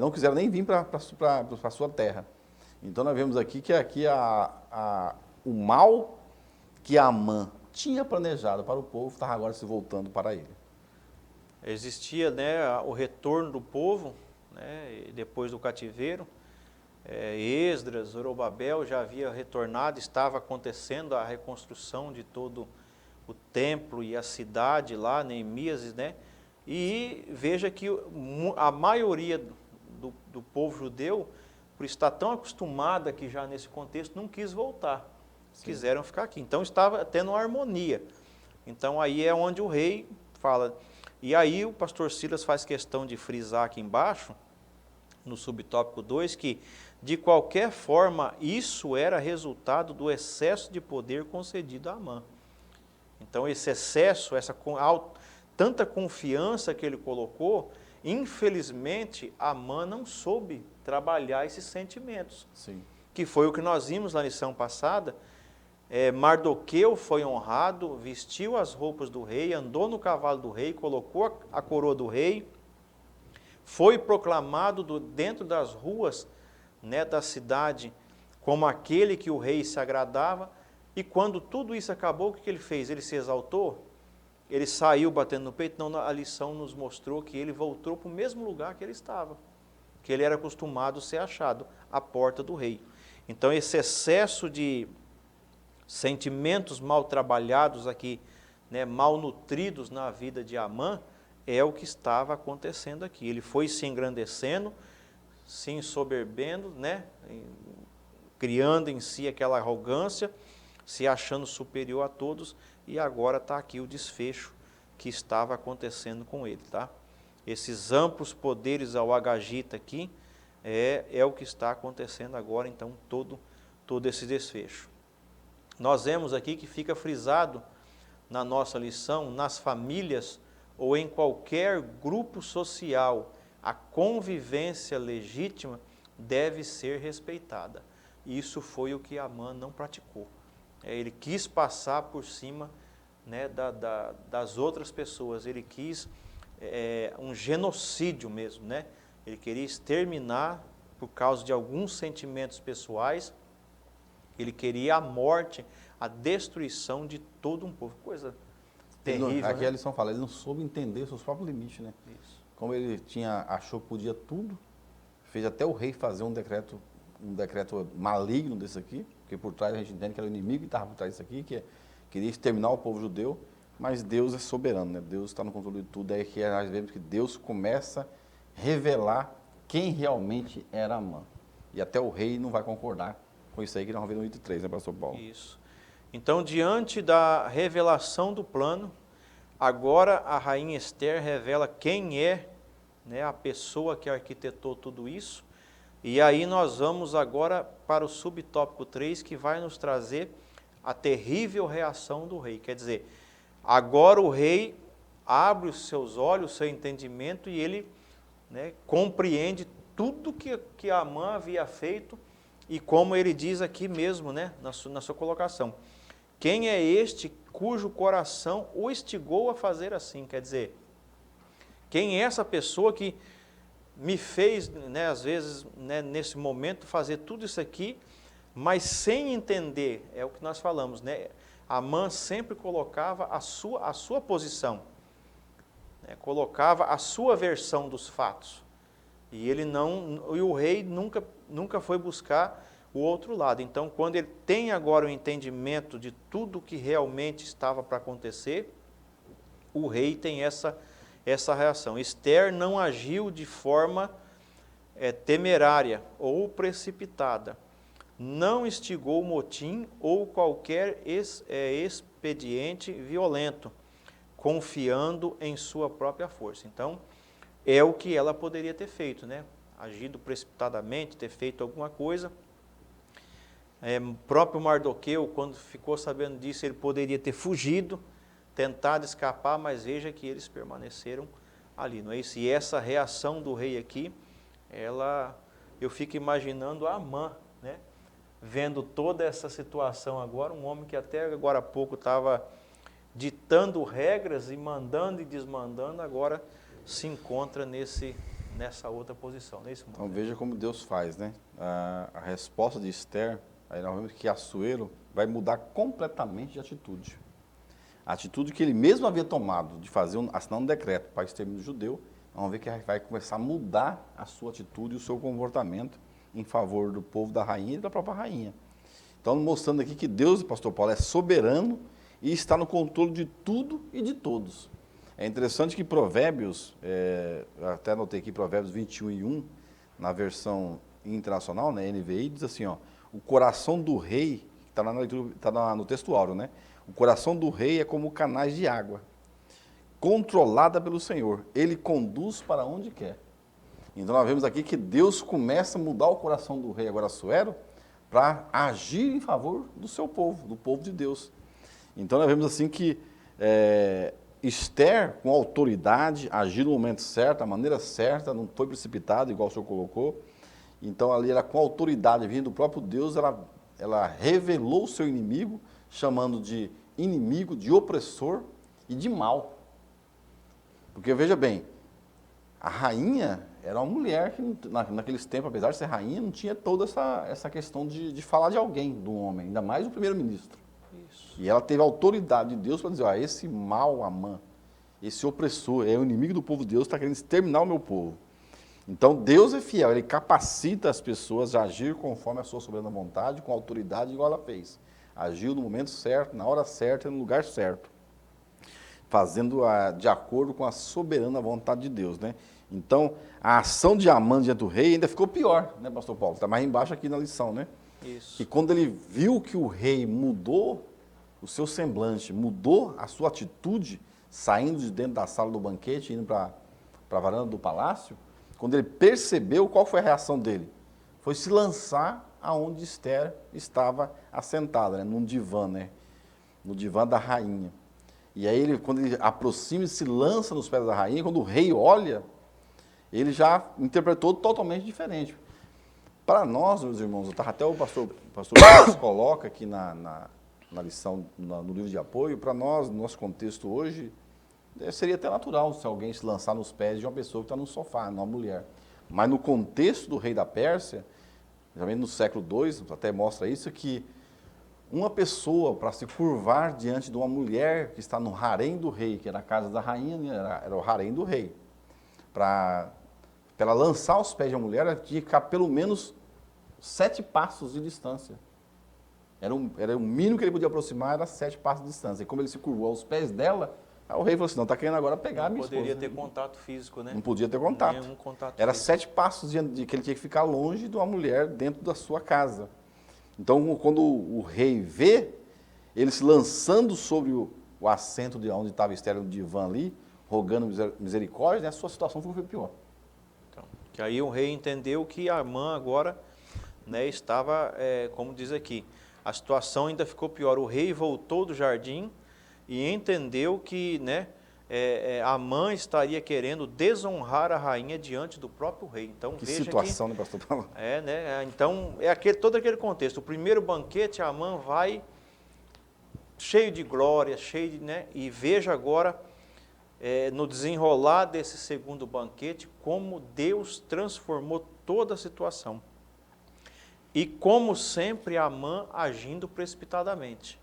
Não quiseram nem vir para a sua terra. Então nós vemos aqui que o mal que Amã tinha planejado para o povo estava agora se voltando para ele. Existia, né, o retorno do povo, né, depois do cativeiro. Esdras, Zorobabel já havia retornado, estava acontecendo a reconstrução de todo o templo e a cidade lá, Neemias, né? E veja que a maioria do povo judeu, por estar tão acostumada aqui já nesse contexto, não quis voltar. Sim. Quiseram ficar aqui. Então estava tendo uma harmonia. Então aí é onde o rei fala. E aí o pastor Silas faz questão de frisar aqui embaixo, no subtópico 2, que de qualquer forma isso era resultado do excesso de poder concedido a Amã. Então esse excesso, tanta confiança que ele colocou, infelizmente Amã não soube trabalhar esses sentimentos. Sim. Que foi o que nós vimos na lição passada. Mardoqueu foi honrado, vestiu as roupas do rei, andou no cavalo do rei, colocou a coroa do rei, foi proclamado dentro das ruas, né, da cidade como aquele que o rei se agradava, e quando tudo isso acabou, o que ele fez? Ele se exaltou? Ele saiu batendo no peito? Não, a lição nos mostrou que ele voltou para o mesmo lugar que ele estava, que ele era acostumado a ser achado, à porta do rei. Então esse excesso de sentimentos mal trabalhados aqui, né, mal nutridos na vida de Amã, é o que estava acontecendo aqui. Ele foi se engrandecendo, se ensoberbendo, né, criando em si aquela arrogância, se achando superior a todos, e agora está aqui o desfecho que estava acontecendo com ele, tá? Esses amplos poderes ao Agagita aqui, é o que está acontecendo agora, então, todo esse desfecho. Nós vemos aqui que fica frisado na nossa lição, nas famílias ou em qualquer grupo social, a convivência legítima deve ser respeitada. Isso foi o que Amã não praticou. Ele quis passar por cima, né, das outras pessoas, ele quis um genocídio mesmo, né? Ele queria exterminar por causa de alguns sentimentos pessoais, ele queria a morte, a destruição de todo um povo, coisa terrível. Aqui né? a lição fala, ele não soube entender seus próprios limites, né? Isso. Como ele achou que podia tudo, fez até o rei fazer um decreto maligno desse aqui, porque por trás a gente entende que era o inimigo que estava por trás disso aqui, que queria exterminar o povo judeu, mas Deus é soberano, né? Deus está no controle de tudo. É que nós vemos que Deus começa a revelar quem realmente era Amã. E até o rei não vai concordar com isso aí que nós vamos ver no item 3, né, pastor Paulo? Isso. Então, diante da revelação do plano, agora a rainha Esther revela quem é, né, a pessoa que arquitetou tudo isso. E aí nós vamos agora para o subtópico 3, que vai nos trazer a terrível reação do rei. Quer dizer, agora o rei abre os seus olhos, o seu entendimento, e ele, né, compreende tudo que Amã havia feito, e como ele diz aqui mesmo, né, na sua colocação. Quem é este cujo coração o instigou a fazer assim? Quer dizer, quem é essa pessoa que me fez, né, às vezes, né, nesse momento, fazer tudo isso aqui, mas sem entender, é o que nós falamos, né? Amã sempre colocava a sua posição, né, colocava a sua versão dos fatos. E o rei nunca foi buscar o outro lado. Então, quando ele tem agora o entendimento de tudo que realmente estava para acontecer, o rei tem essa reação. Esther não agiu de forma temerária ou precipitada, não instigou motim ou qualquer expediente violento, confiando em sua própria força. Então, é o que ela poderia ter feito, né? Agido precipitadamente, ter feito alguma coisa. O próprio Mardoqueu, quando ficou sabendo disso, ele poderia ter fugido, tentado escapar, mas veja que eles permaneceram ali, não é isso? E essa reação do rei aqui, eu fico imaginando a Amã, né? Vendo toda essa situação agora, um homem que até agora há pouco estava ditando regras e mandando e desmandando, agora se encontra nessa outra posição, nesse momento. Então veja como Deus faz, né? A resposta de Esther, aí nós vemos que Assuero vai mudar completamente de atitude. A atitude que ele mesmo havia tomado de assinar um decreto para o extermínio judeu, vamos ver que vai começar a mudar a sua atitude e o seu comportamento em favor do povo da rainha e da própria rainha. Então, mostrando aqui que Deus, pastor Paulo, é soberano e está no controle de tudo e de todos. É interessante que Provérbios, eu até anotei aqui Provérbios 21:1, na versão internacional, né, NVI, diz assim, ó, o coração do rei, está na leitura, está no texto áureo, né? O coração do rei é como canais de água, controlada pelo Senhor. Ele conduz para onde quer. Então nós vemos aqui que Deus começa a mudar o coração do rei agora Assuero para agir em favor do seu povo, do povo de Deus. Então nós vemos assim que Esther, com autoridade, agiu no momento certo, da maneira certa, não foi precipitado, igual o senhor colocou. Então ali ela com autoridade vindo do próprio Deus, ela revelou o seu inimigo, chamando de inimigo, de opressor e de mal. Porque veja bem, a rainha era uma mulher que naqueles tempos, apesar de ser rainha, não tinha toda essa questão de falar de alguém, do homem, ainda mais o primeiro-ministro. E ela teve a autoridade de Deus para dizer, ó, esse mau Amã, esse opressor, é o inimigo do povo de Deus, está querendo exterminar o meu povo. Então Deus é fiel, Ele capacita as pessoas a agir conforme a sua soberana vontade, com autoridade igual ela fez. Agiu no momento certo, na hora certa, no lugar certo, fazendo de acordo com a soberana vontade de Deus, né? Então, a ação de Amã diante do rei ainda ficou pior, né, pastor Paulo? Está mais embaixo aqui na lição, né? Isso. E quando ele viu que o rei mudou o seu semblante, mudou a sua atitude, saindo de dentro da sala do banquete, indo para a varanda do palácio, quando ele percebeu, qual foi a reação dele? Foi se lançar aonde Esther estava assentada, né, num divã, né, no divã da rainha. E aí, quando ele aproxima e se lança nos pés da rainha, quando o rei olha, ele já interpretou totalmente diferente. Para nós, meus irmãos, até o pastor Carlos coloca aqui na lição, no livro de apoio, para nós, no nosso contexto hoje, seria até natural se alguém se lançar nos pés de uma pessoa que está no sofá, uma mulher. Mas no contexto do rei da Pérsia, também no século II, até mostra isso, que uma pessoa, para se curvar diante de uma mulher que está no harém do rei, que era a casa da rainha, era o harém do rei, para ela lançar os pés de uma mulher, ela tinha que ficar pelo menos 7 passos de distância. Era o mínimo que ele podia aproximar, era 7 passos de distância. E como ele se curvou aos pés dela, aí o rei falou assim, não, está querendo agora pegar a minha esposa. Não poderia ter contato físico, né? Não podia ter contato. Nenhum contato Era físico. 7 passos de que ele tinha que ficar longe de uma mulher dentro da sua casa. Então, quando o rei vê ele se lançando sobre o assento de onde estava Esther, no divã ali, rogando misericórdia, né, a sua situação foi pior. Então, que aí o rei entendeu que Amã agora, né, estava, como diz aqui, a situação ainda ficou pior. O rei voltou do jardim e entendeu que, né, Amã estaria querendo desonrar a rainha diante do próprio rei. Então, Que veja situação, né, pastor Paulo? né? Então, todo aquele contexto. O primeiro banquete, Amã vai cheio de glória, cheio de, né? E veja agora, no desenrolar desse segundo banquete, como Deus transformou toda a situação. E como sempre, Amã agindo precipitadamente.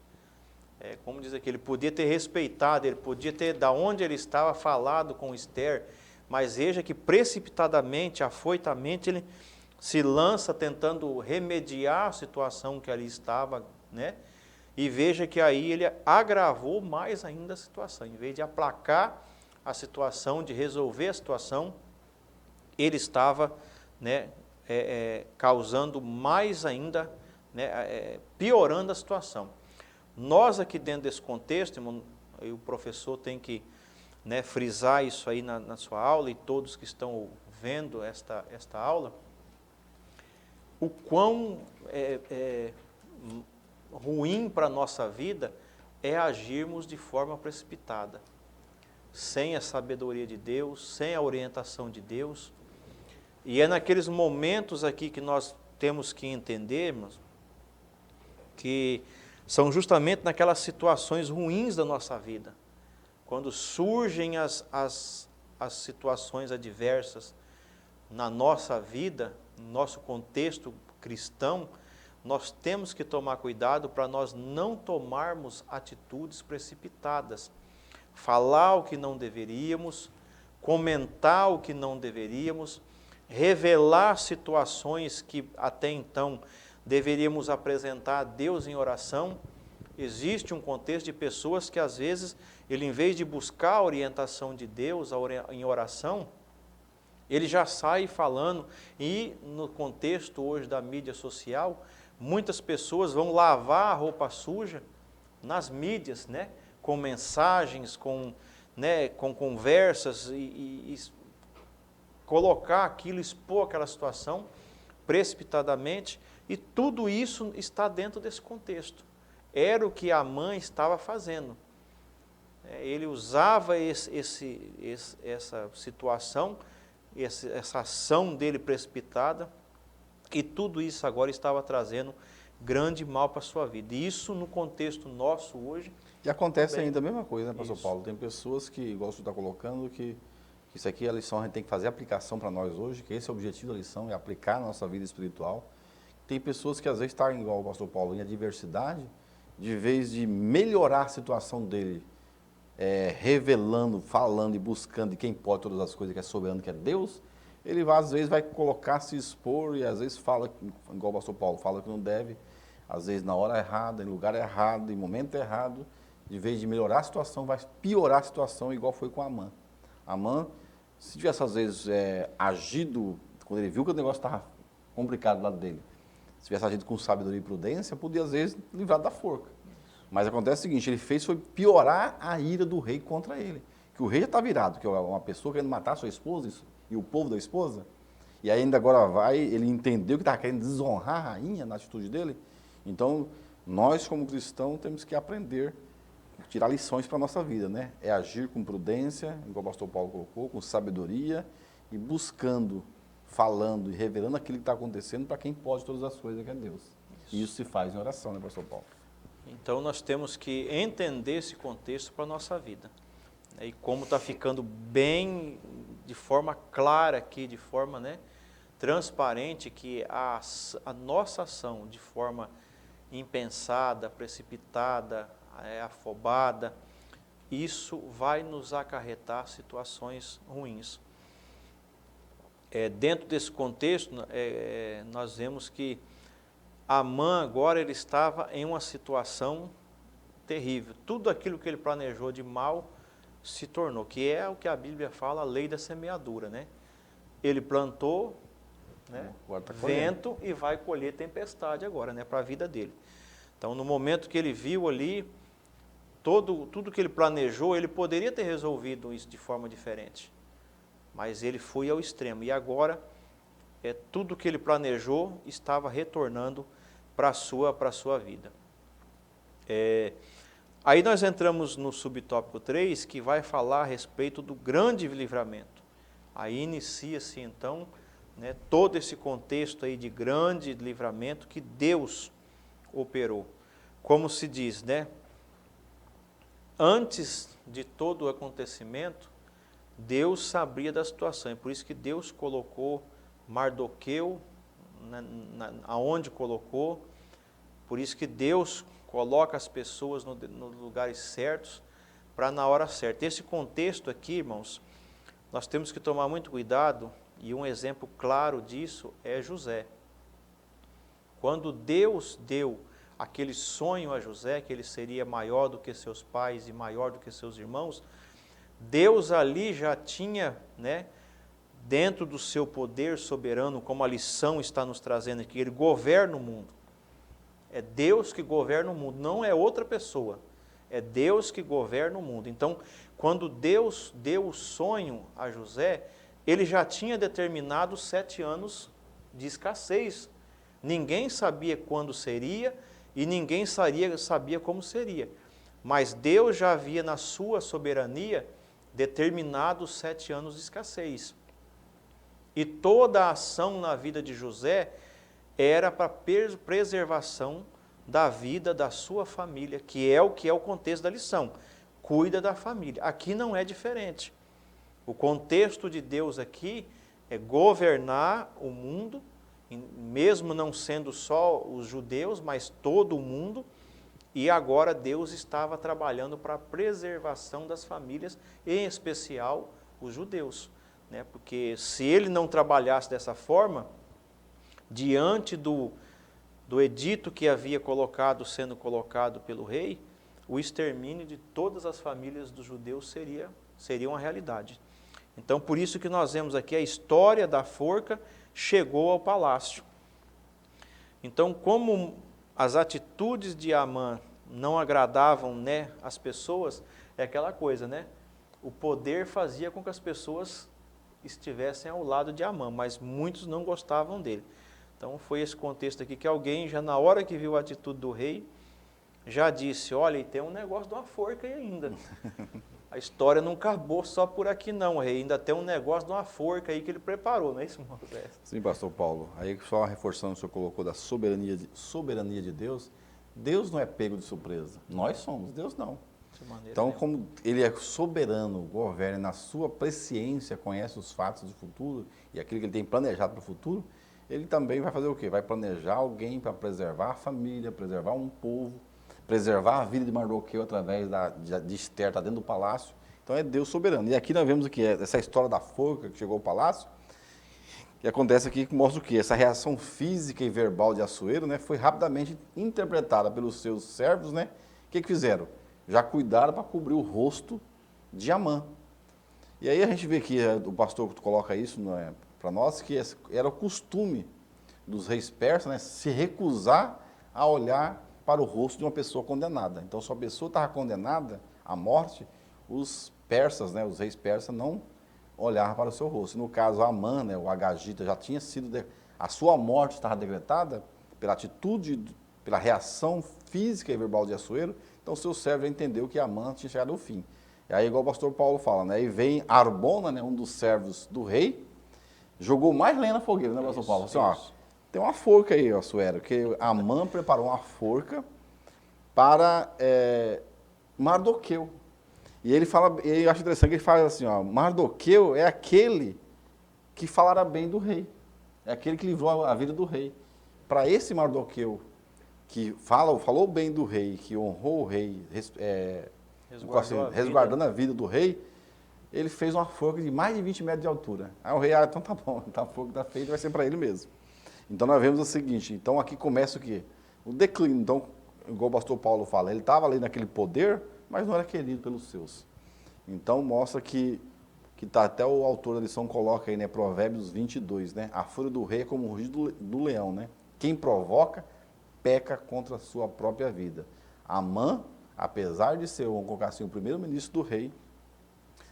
Como diz aqui, ele podia ter respeitado, ele podia ter, da onde ele estava, falado com Esther, mas veja que precipitadamente, afoitamente, ele se lança tentando remediar a situação que ali estava, né? E veja que aí ele agravou mais ainda a situação. Em vez de aplacar a situação, de resolver a situação, ele estava, né, causando mais ainda, né, piorando a situação. Nós aqui dentro desse contexto, irmão, e o professor tem que, né, frisar isso aí na sua aula, e todos que estão vendo esta aula, o quão ruim para a nossa vida é agirmos de forma precipitada, sem a sabedoria de Deus, sem a orientação de Deus. E é naqueles momentos aqui que nós temos que entendermos que são justamente naquelas situações ruins da nossa vida, quando surgem as situações adversas na nossa vida, no nosso contexto cristão, nós temos que tomar cuidado para nós não tomarmos atitudes precipitadas, falar o que não deveríamos, comentar o que não deveríamos, revelar situações que até então deveríamos apresentar a Deus em oração. Existe um contexto de pessoas que às vezes, ele em vez de buscar a orientação de Deus em oração, ele já sai falando, e no contexto hoje da mídia social, muitas pessoas vão lavar a roupa suja nas mídias, né? Com mensagens, né, com conversas, e colocar aquilo, expor aquela situação precipitadamente, e tudo isso está dentro desse contexto. Era o que Amã estava fazendo. Ele usava essa situação, essa ação dele precipitada, e tudo isso agora estava trazendo grande mal para a sua vida. E isso no contexto nosso hoje. E acontece ainda a mesma coisa, né, pastor Isso. Paulo? Tem pessoas que, igual você está colocando, que isso aqui é a lição, a gente tem que fazer aplicação para nós hoje, que esse é o objetivo da lição, é aplicar na nossa vida espiritual. Tem pessoas que às vezes estão igual o pastor Paulo, em adversidade, de vez de melhorar a situação dele, revelando, falando e buscando de quem pode todas as coisas, que é soberano, que é Deus, ele às vezes vai colocar, se expor, e às vezes fala, igual o pastor Paulo, fala que não deve, às vezes na hora errada, em lugar errado, em momento errado, de vez de melhorar a situação, vai piorar a situação, igual foi com Amã. Amã, se tivesse às vezes agido, quando ele viu que o negócio estava complicado do lado dele, se tivesse agido com sabedoria e prudência, podia às vezes livrar da forca. Mas acontece o seguinte, ele fez foi piorar a ira do rei contra ele. Que o rei já está virado, que é uma pessoa querendo matar a sua esposa e o povo da esposa. E ainda agora ele entendeu que estava querendo desonrar a rainha na atitude dele. Então, nós como cristãos temos que aprender, tirar lições para a nossa vida, né? É agir com prudência, igual o pastor Paulo colocou, com sabedoria e buscando, falando e revelando aquilo que está acontecendo para quem pode todas as coisas, que é Deus. E isso se faz em oração, né, pastor Paulo? Então nós temos que entender esse contexto para a nossa vida. E como está ficando bem, de forma clara aqui, de forma, né, transparente, que a nossa ação de forma impensada, precipitada, afobada, isso vai nos acarretar situações ruins. Dentro desse contexto, nós vemos que Amã agora ele estava em uma situação terrível. Tudo aquilo que ele planejou de mal se tornou, que é o que a Bíblia fala, a lei da semeadura, né? Ele plantou, né, vento e vai colher tempestade agora, né, para a vida dele. Então, no momento que ele viu ali, tudo que ele planejou, ele poderia ter resolvido isso de forma diferente. Mas ele foi ao extremo. E agora, tudo que ele planejou estava retornando para a sua vida. Aí nós entramos no subtópico 3, que vai falar a respeito do grande livramento. Aí inicia-se então, né, todo esse contexto aí de grande livramento que Deus operou. Como se diz, né? Antes de todo o acontecimento, Deus sabia da situação. É por isso que Deus colocou Mardoqueu aonde colocou. Por isso que Deus coloca as pessoas nos lugares certos, para na hora certa. Esse contexto aqui, irmãos, nós temos que tomar muito cuidado, e um exemplo claro disso é José. Quando Deus deu aquele sonho a José, que ele seria maior do que seus pais e maior do que seus irmãos, Deus ali já tinha, né, dentro do seu poder soberano, como a lição está nos trazendo aqui, ele governa o mundo. É Deus que governa o mundo, não é outra pessoa. É Deus que governa o mundo. Então, quando Deus deu o sonho a José, ele já tinha determinado 7 anos de escassez. Ninguém sabia quando seria e ninguém sabia como seria. Mas Deus já havia, na sua soberania, determinado 7 anos de escassez. E toda a ação na vida de José era para preservação da vida da sua família, que é o contexto da lição. Cuida da família. Aqui não é diferente. O contexto de Deus aqui é governar o mundo, mesmo não sendo só os judeus, mas todo o mundo. E agora Deus estava trabalhando para a preservação das famílias, em especial os judeus, né? Porque se ele não trabalhasse dessa forma, diante do edito que havia sendo colocado pelo rei, o extermínio de todas as famílias dos judeus seria uma realidade. Então, por isso que nós vemos aqui a história da forca chegou ao palácio. Então, como as atitudes de Amã não agradavam, né, as pessoas, é aquela coisa, né? O poder fazia com que as pessoas estivessem ao lado de Amã, mas muitos não gostavam dele. Então foi esse contexto aqui que alguém, já na hora que viu a atitude do rei, já disse, olha, e tem um negócio de uma forca aí ainda. A história não acabou só por aqui não, rei, ainda tem um negócio de uma forca aí que ele preparou, não é isso, irmão? Sim, pastor Paulo. Aí só reforçando o que o senhor colocou da soberania de Deus, Deus não é pego de surpresa. Nós somos, Deus não. Então, como ele é soberano, governa na sua presciência, conhece os fatos do futuro e aquilo que ele tem planejado para o futuro, ele também vai fazer o quê? Vai planejar alguém para preservar a família, preservar um povo, preservar a vida de Mardoqueu através de Esther, está dentro do palácio. Então é Deus soberano. E aqui nós vemos aqui essa história da forca que chegou ao palácio, que acontece aqui, que mostra o quê? Essa reação física e verbal de Assuero, né, foi rapidamente interpretada pelos seus servos, né? O que fizeram? Já cuidaram para cobrir o rosto de Amã. E aí a gente vê que o pastor coloca isso, né, para nós, que era o costume dos reis persas, né, se recusar a olhar para o rosto de uma pessoa condenada. Então, se a pessoa estava condenada à morte, os persas, né, os reis persas, não olhavam para o seu rosto. No caso, Amã, né, o Agagita, já tinha sido, a sua morte estava decretada pela atitude, pela reação física e verbal de Assuero. Então, o seu servo já entendeu que Amã tinha chegado ao fim. E aí, igual o pastor Paulo fala, né, e vem Arbona, né, um dos servos do rei, jogou mais lenha na fogueira, né, pastor Paulo? Assim, ó, tem uma forca aí, Assuero, que Amã preparou uma forca para Mardoqueu. E ele fala, eu acho interessante que ele fala assim, ó, Mardoqueu é aquele que falará bem do rei. É aquele que livrou a vida do rei. Para esse Mardoqueu, que falou bem do rei, que honrou o rei, resguardando a vida do rei, ele fez uma forca de mais de 20 metros de altura. Aí o rei, então tá bom, a forca está feita, vai ser para ele mesmo. Então nós vemos o seguinte, então aqui começa o quê? O declínio. Então, igual o pastor Paulo fala, ele estava ali naquele poder, mas não era querido pelos seus. Então mostra que tá, até o autor da lição coloca aí, né, Provérbios 22, né? A fúria do rei é como o rugido do leão, né? Quem provoca, peca contra a sua própria vida. Amã, apesar de ser, vamos colocar assim, o primeiro-ministro do rei,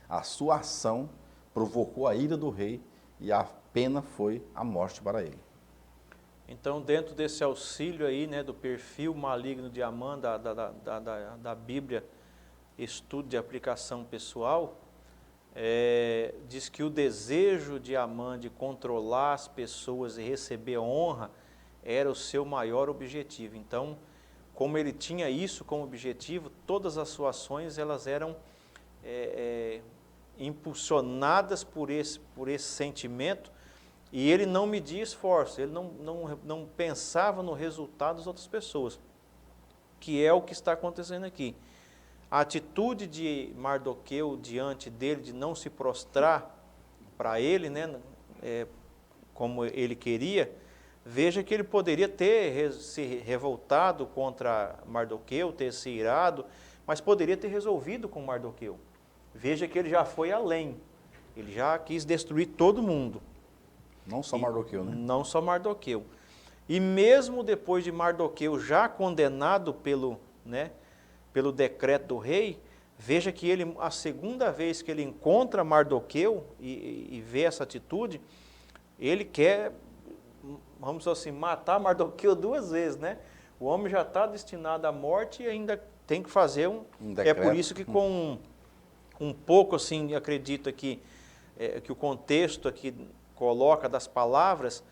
a sua ação provocou a ira do rei e a pena foi a morte para ele. Então, dentro desse auxílio aí, né, do perfil maligno de Amã, da Bíblia, estudo de aplicação pessoal, diz que o desejo de Amã de controlar as pessoas e receber honra era o seu maior objetivo. Então, como ele tinha isso como objetivo, todas as suas ações elas eram impulsionadas por esse sentimento, e ele não media esforço, ele não pensava no resultado das outras pessoas, que é o que está acontecendo aqui. A atitude de Mardoqueu diante dele, de não se prostrar para ele, né, como ele queria, veja que ele poderia ter se revoltado contra Mardoqueu, ter se irado, mas poderia ter resolvido com Mardoqueu. Veja que ele já foi além, ele já quis destruir todo mundo. Não só Mardoqueu, né? Não só Mardoqueu. E mesmo depois de Mardoqueu já condenado pelo decreto do rei, veja que ele, a segunda vez que ele encontra Mardoqueu e vê essa atitude, ele quer, vamos dizer assim, matar Mardoqueu duas vezes, né? O homem já está destinado à morte e ainda tem que fazer um decreto. É por isso que com um pouco assim, acredito aqui, que o contexto aqui coloca das palavras,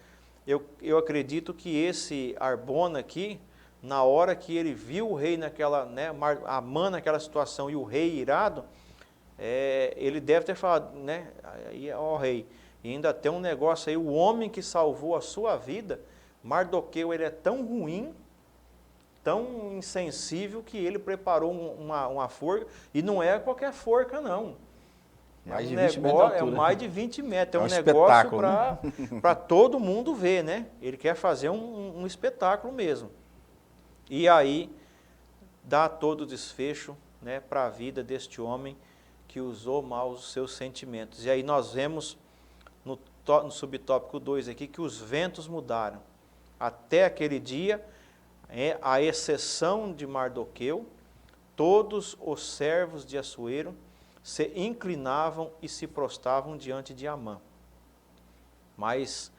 eu acredito que esse Arbona aqui, na hora que ele viu o rei naquela, né, Amã naquela situação e o rei irado, ele deve ter falado, né, ó rei, e ainda tem um negócio aí, o homem que salvou a sua vida, Mardoqueu, ele é tão ruim, tão insensível, que ele preparou uma forca, e não é qualquer forca não. Mais de 20 metros de altura. É mais de 20 metros, é um negócio para todo mundo ver, né? Ele quer fazer um espetáculo mesmo. E aí, dá todo o desfecho, né, para a vida deste homem que usou mal os seus sentimentos. E aí nós vemos no subtópico 2 aqui que os ventos mudaram. Até aquele dia, a exceção de Mardoqueu, todos os servos de Assuero se inclinavam e se prostravam diante de Amã. Mas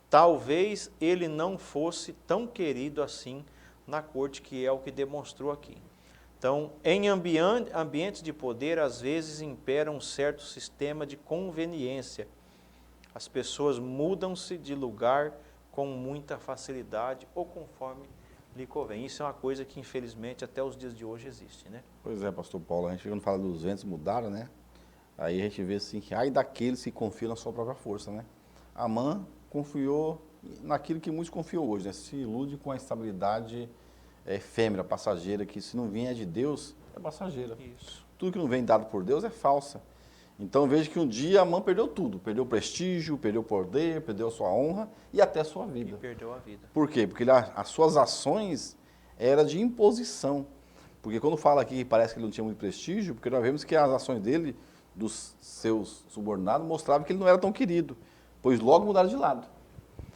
talvez ele não fosse tão querido assim na corte, que é o que demonstrou aqui. Então, em ambientes de poder, às vezes impera um certo sistema de conveniência. As pessoas mudam-se de lugar com muita facilidade ou conforme lhe convém. Isso é uma coisa que, infelizmente, até os dias de hoje existe, né? Pois é, pastor Paulo, a gente quando fala dos ventos mudaram, né? Aí a gente vê assim, que ai daqueles que confiam na sua própria força, né? Amã confiou naquilo que muitos confiam hoje, né? Se ilude com a estabilidade efêmera, passageira, que se não vier de Deus, é passageira. Isso. Tudo que não vem dado por Deus é falsa. Então veja que um dia Amã perdeu tudo, perdeu o prestígio, perdeu o poder, perdeu a sua honra e até a sua vida. E perdeu a vida. Por quê? Porque as suas ações eram de imposição. Porque quando fala aqui que parece que ele não tinha muito prestígio, porque nós vemos que as ações dele, dos seus subordinados, mostravam que ele não era tão querido, pois logo mudaram de lado.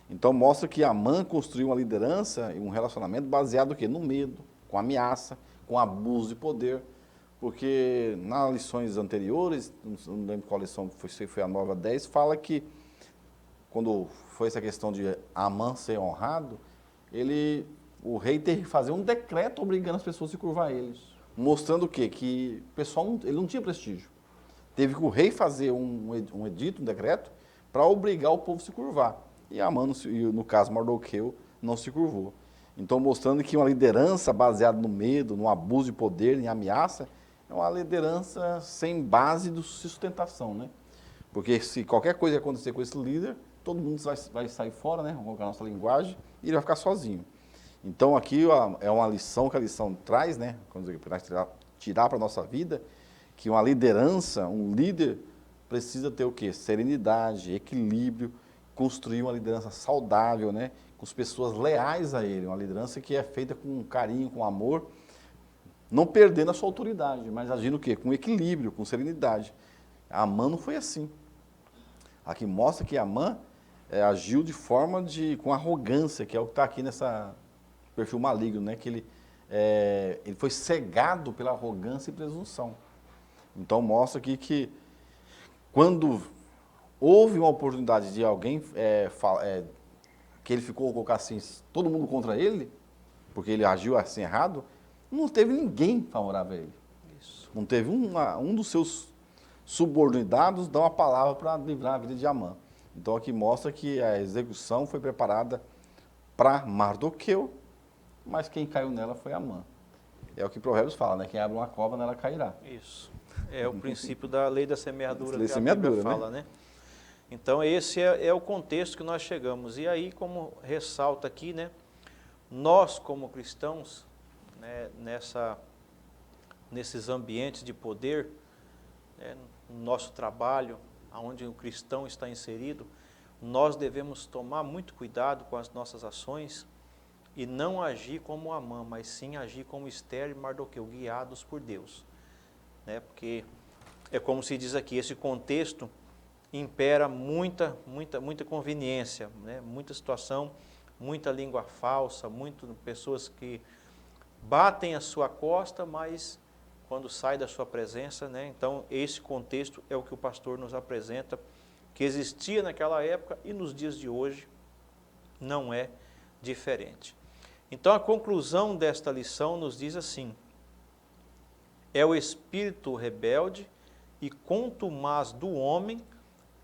Então mostra que Amã construiu uma liderança e um relacionamento baseado no quê? No medo, com ameaça, com abuso de poder. Porque nas lições anteriores, não lembro qual lição foi a 9 a 10, fala que quando foi essa questão de Amã ser honrado, o rei teve que fazer um decreto obrigando as pessoas a se curvar a ele. Mostrando o quê? Que o pessoal ele não tinha prestígio. Teve que o rei fazer um edito, um decreto, para obrigar o povo a se curvar. E Amã, no caso Mardoqueu, não se curvou. Então mostrando que uma liderança baseada no medo, no abuso de poder, em ameaça, é uma liderança sem base de sustentação, né? Porque se qualquer coisa acontecer com esse líder, todo mundo vai sair fora, né? Vamos colocar a nossa linguagem, e ele vai ficar sozinho. Então aqui é uma lição que a lição traz, né? Quando nós tirar para a nossa vida, que uma liderança, um líder, precisa ter o quê? Serenidade, equilíbrio, construir uma liderança saudável, né? Com as pessoas leais a ele, uma liderança que é feita com carinho, com amor, não perdendo a sua autoridade, mas agindo o quê? Com equilíbrio, com serenidade. Amã não foi assim. Aqui mostra que Amã agiu de forma com arrogância, que é o que está aqui nessa perfil maligno, né? Que ele foi cegado pela arrogância e presunção. Então mostra aqui que quando houve uma oportunidade de alguém que ele ficou, colocar assim, todo mundo contra ele, porque ele agiu assim errado, não teve ninguém favorável a ele. Isso. Não teve um dos seus subordinados dar uma palavra para livrar a vida de Amã. Então aqui mostra que a execução foi preparada para Mardoqueu, mas quem caiu nela foi Amã. É o que Provérbios fala, né? Quem abre uma cova, nela cairá. Isso. É o princípio da lei da semeadura Lei que da a Bíblia semeadura, fala, né? Então esse é o contexto que nós chegamos. E aí, como ressalta aqui, né? Nós como cristãos, né, nesses ambientes de poder, né, no nosso trabalho, onde o cristão está inserido, nós devemos tomar muito cuidado com as nossas ações e não agir como Amã, mas sim agir como Esther e Mardoqueu, guiados por Deus. Né? Porque é como se diz aqui, esse contexto impera muita conveniência, né? Muita situação, muita língua falsa, pessoas que batem a sua costa, mas quando sai da sua presença, né? Então esse contexto é o que o pastor nos apresenta, que existia naquela época e nos dias de hoje não é diferente. Então a conclusão desta lição nos diz assim: é o espírito rebelde e contumaz do homem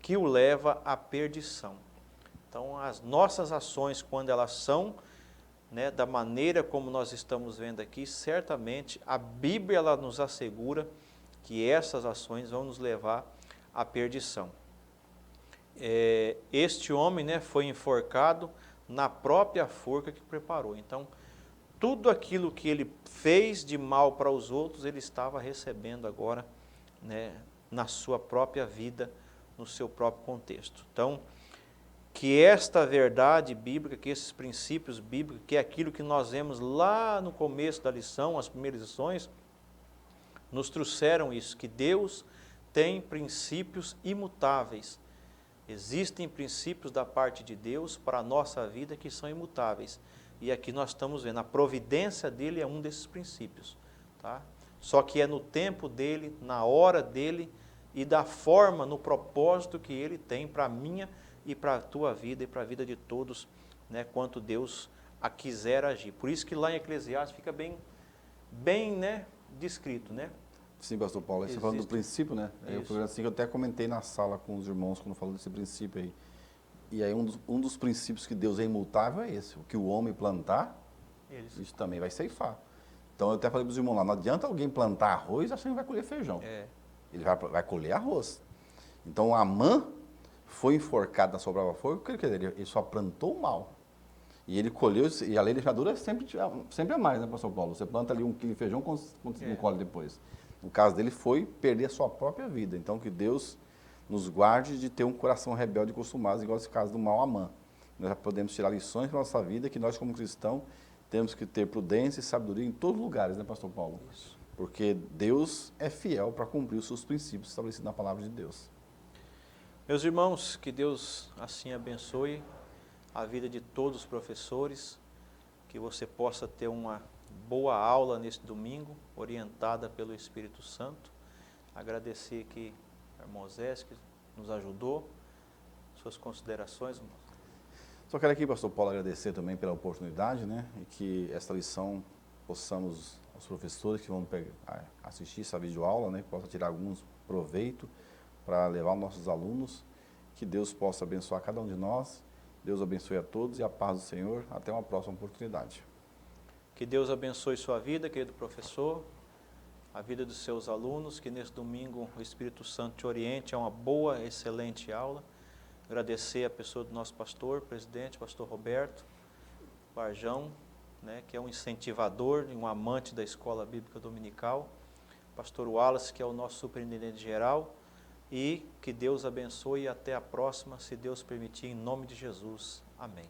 que o leva à perdição. Então as nossas ações, quando elas são, né, da maneira como nós estamos vendo aqui, certamente a Bíblia ela nos assegura que essas ações vão nos levar à perdição. Este homem, né, foi enforcado na própria forca que preparou. Então, tudo aquilo que ele fez de mal para os outros, ele estava recebendo agora, né, na sua própria vida, no seu próprio contexto. Então, que esta verdade bíblica, que esses princípios bíblicos, que é aquilo que nós vemos lá no começo da lição, as primeiras lições, nos trouxeram isso, que Deus tem princípios imutáveis. Existem princípios da parte de Deus para a nossa vida que são imutáveis. E aqui nós estamos vendo, a providência dele é um desses princípios. Tá? Só que é no tempo dele, na hora dele e da forma, no propósito que ele tem para a minha e para a tua vida e para a vida de todos, né, quanto Deus a quiser agir. Por isso que lá em Eclesiastes fica bem, né, descrito, né? Sim, pastor Paulo, aí você falando do princípio, né? Foi assim que eu até comentei na sala com os irmãos quando falou desse princípio aí. E aí um dos princípios que Deus é imutável é esse, o que o homem plantar, isso também vai ceifar. Então eu até falei para os irmãos lá, não adianta alguém plantar arroz achando que vai colher feijão. Ele vai colher arroz. Então Amã foi enforcado na sua própria forca, ele só plantou o mal. E ele colheu, e a lei da semeadura sempre é mais, né, pastor Paulo? Você planta ali 1 quilo de feijão, quanto não colhe depois? No caso dele foi perder a sua própria vida. Então que Deus nos guarde de ter um coração rebelde e acostumado, igual esse caso do mau Amã. Nós já podemos tirar lições para a nossa vida, que nós como cristãos temos que ter prudência e sabedoria em todos os lugares, né, pastor Paulo? Isso. Porque Deus é fiel para cumprir os seus princípios estabelecidos na palavra de Deus. Meus irmãos, que Deus assim abençoe a vida de todos os professores, que você possa ter uma boa aula neste domingo, orientada pelo Espírito Santo. Agradecer aqui ao irmão Zés, que nos ajudou. Suas considerações, irmão? Só quero aqui, pastor Paulo, agradecer também pela oportunidade, né? E que esta lição possamos, os professores que vão assistir essa videoaula, né? Possa tirar alguns proveito para levar os nossos alunos. Que Deus possa abençoar cada um de nós. Deus abençoe a todos e a paz do Senhor. Até uma próxima oportunidade. Que Deus abençoe sua vida, querido professor, a vida dos seus alunos, que nesse domingo o Espírito Santo te oriente a uma boa, excelente aula. Agradecer a pessoa do nosso pastor, presidente, pastor Roberto Varjão, né, que é um incentivador e um amante da Escola Bíblica Dominical. Pastor Wallace, que é o nosso superintendente geral. e que Deus abençoe e até a próxima, se Deus permitir, em nome de Jesus. Amém.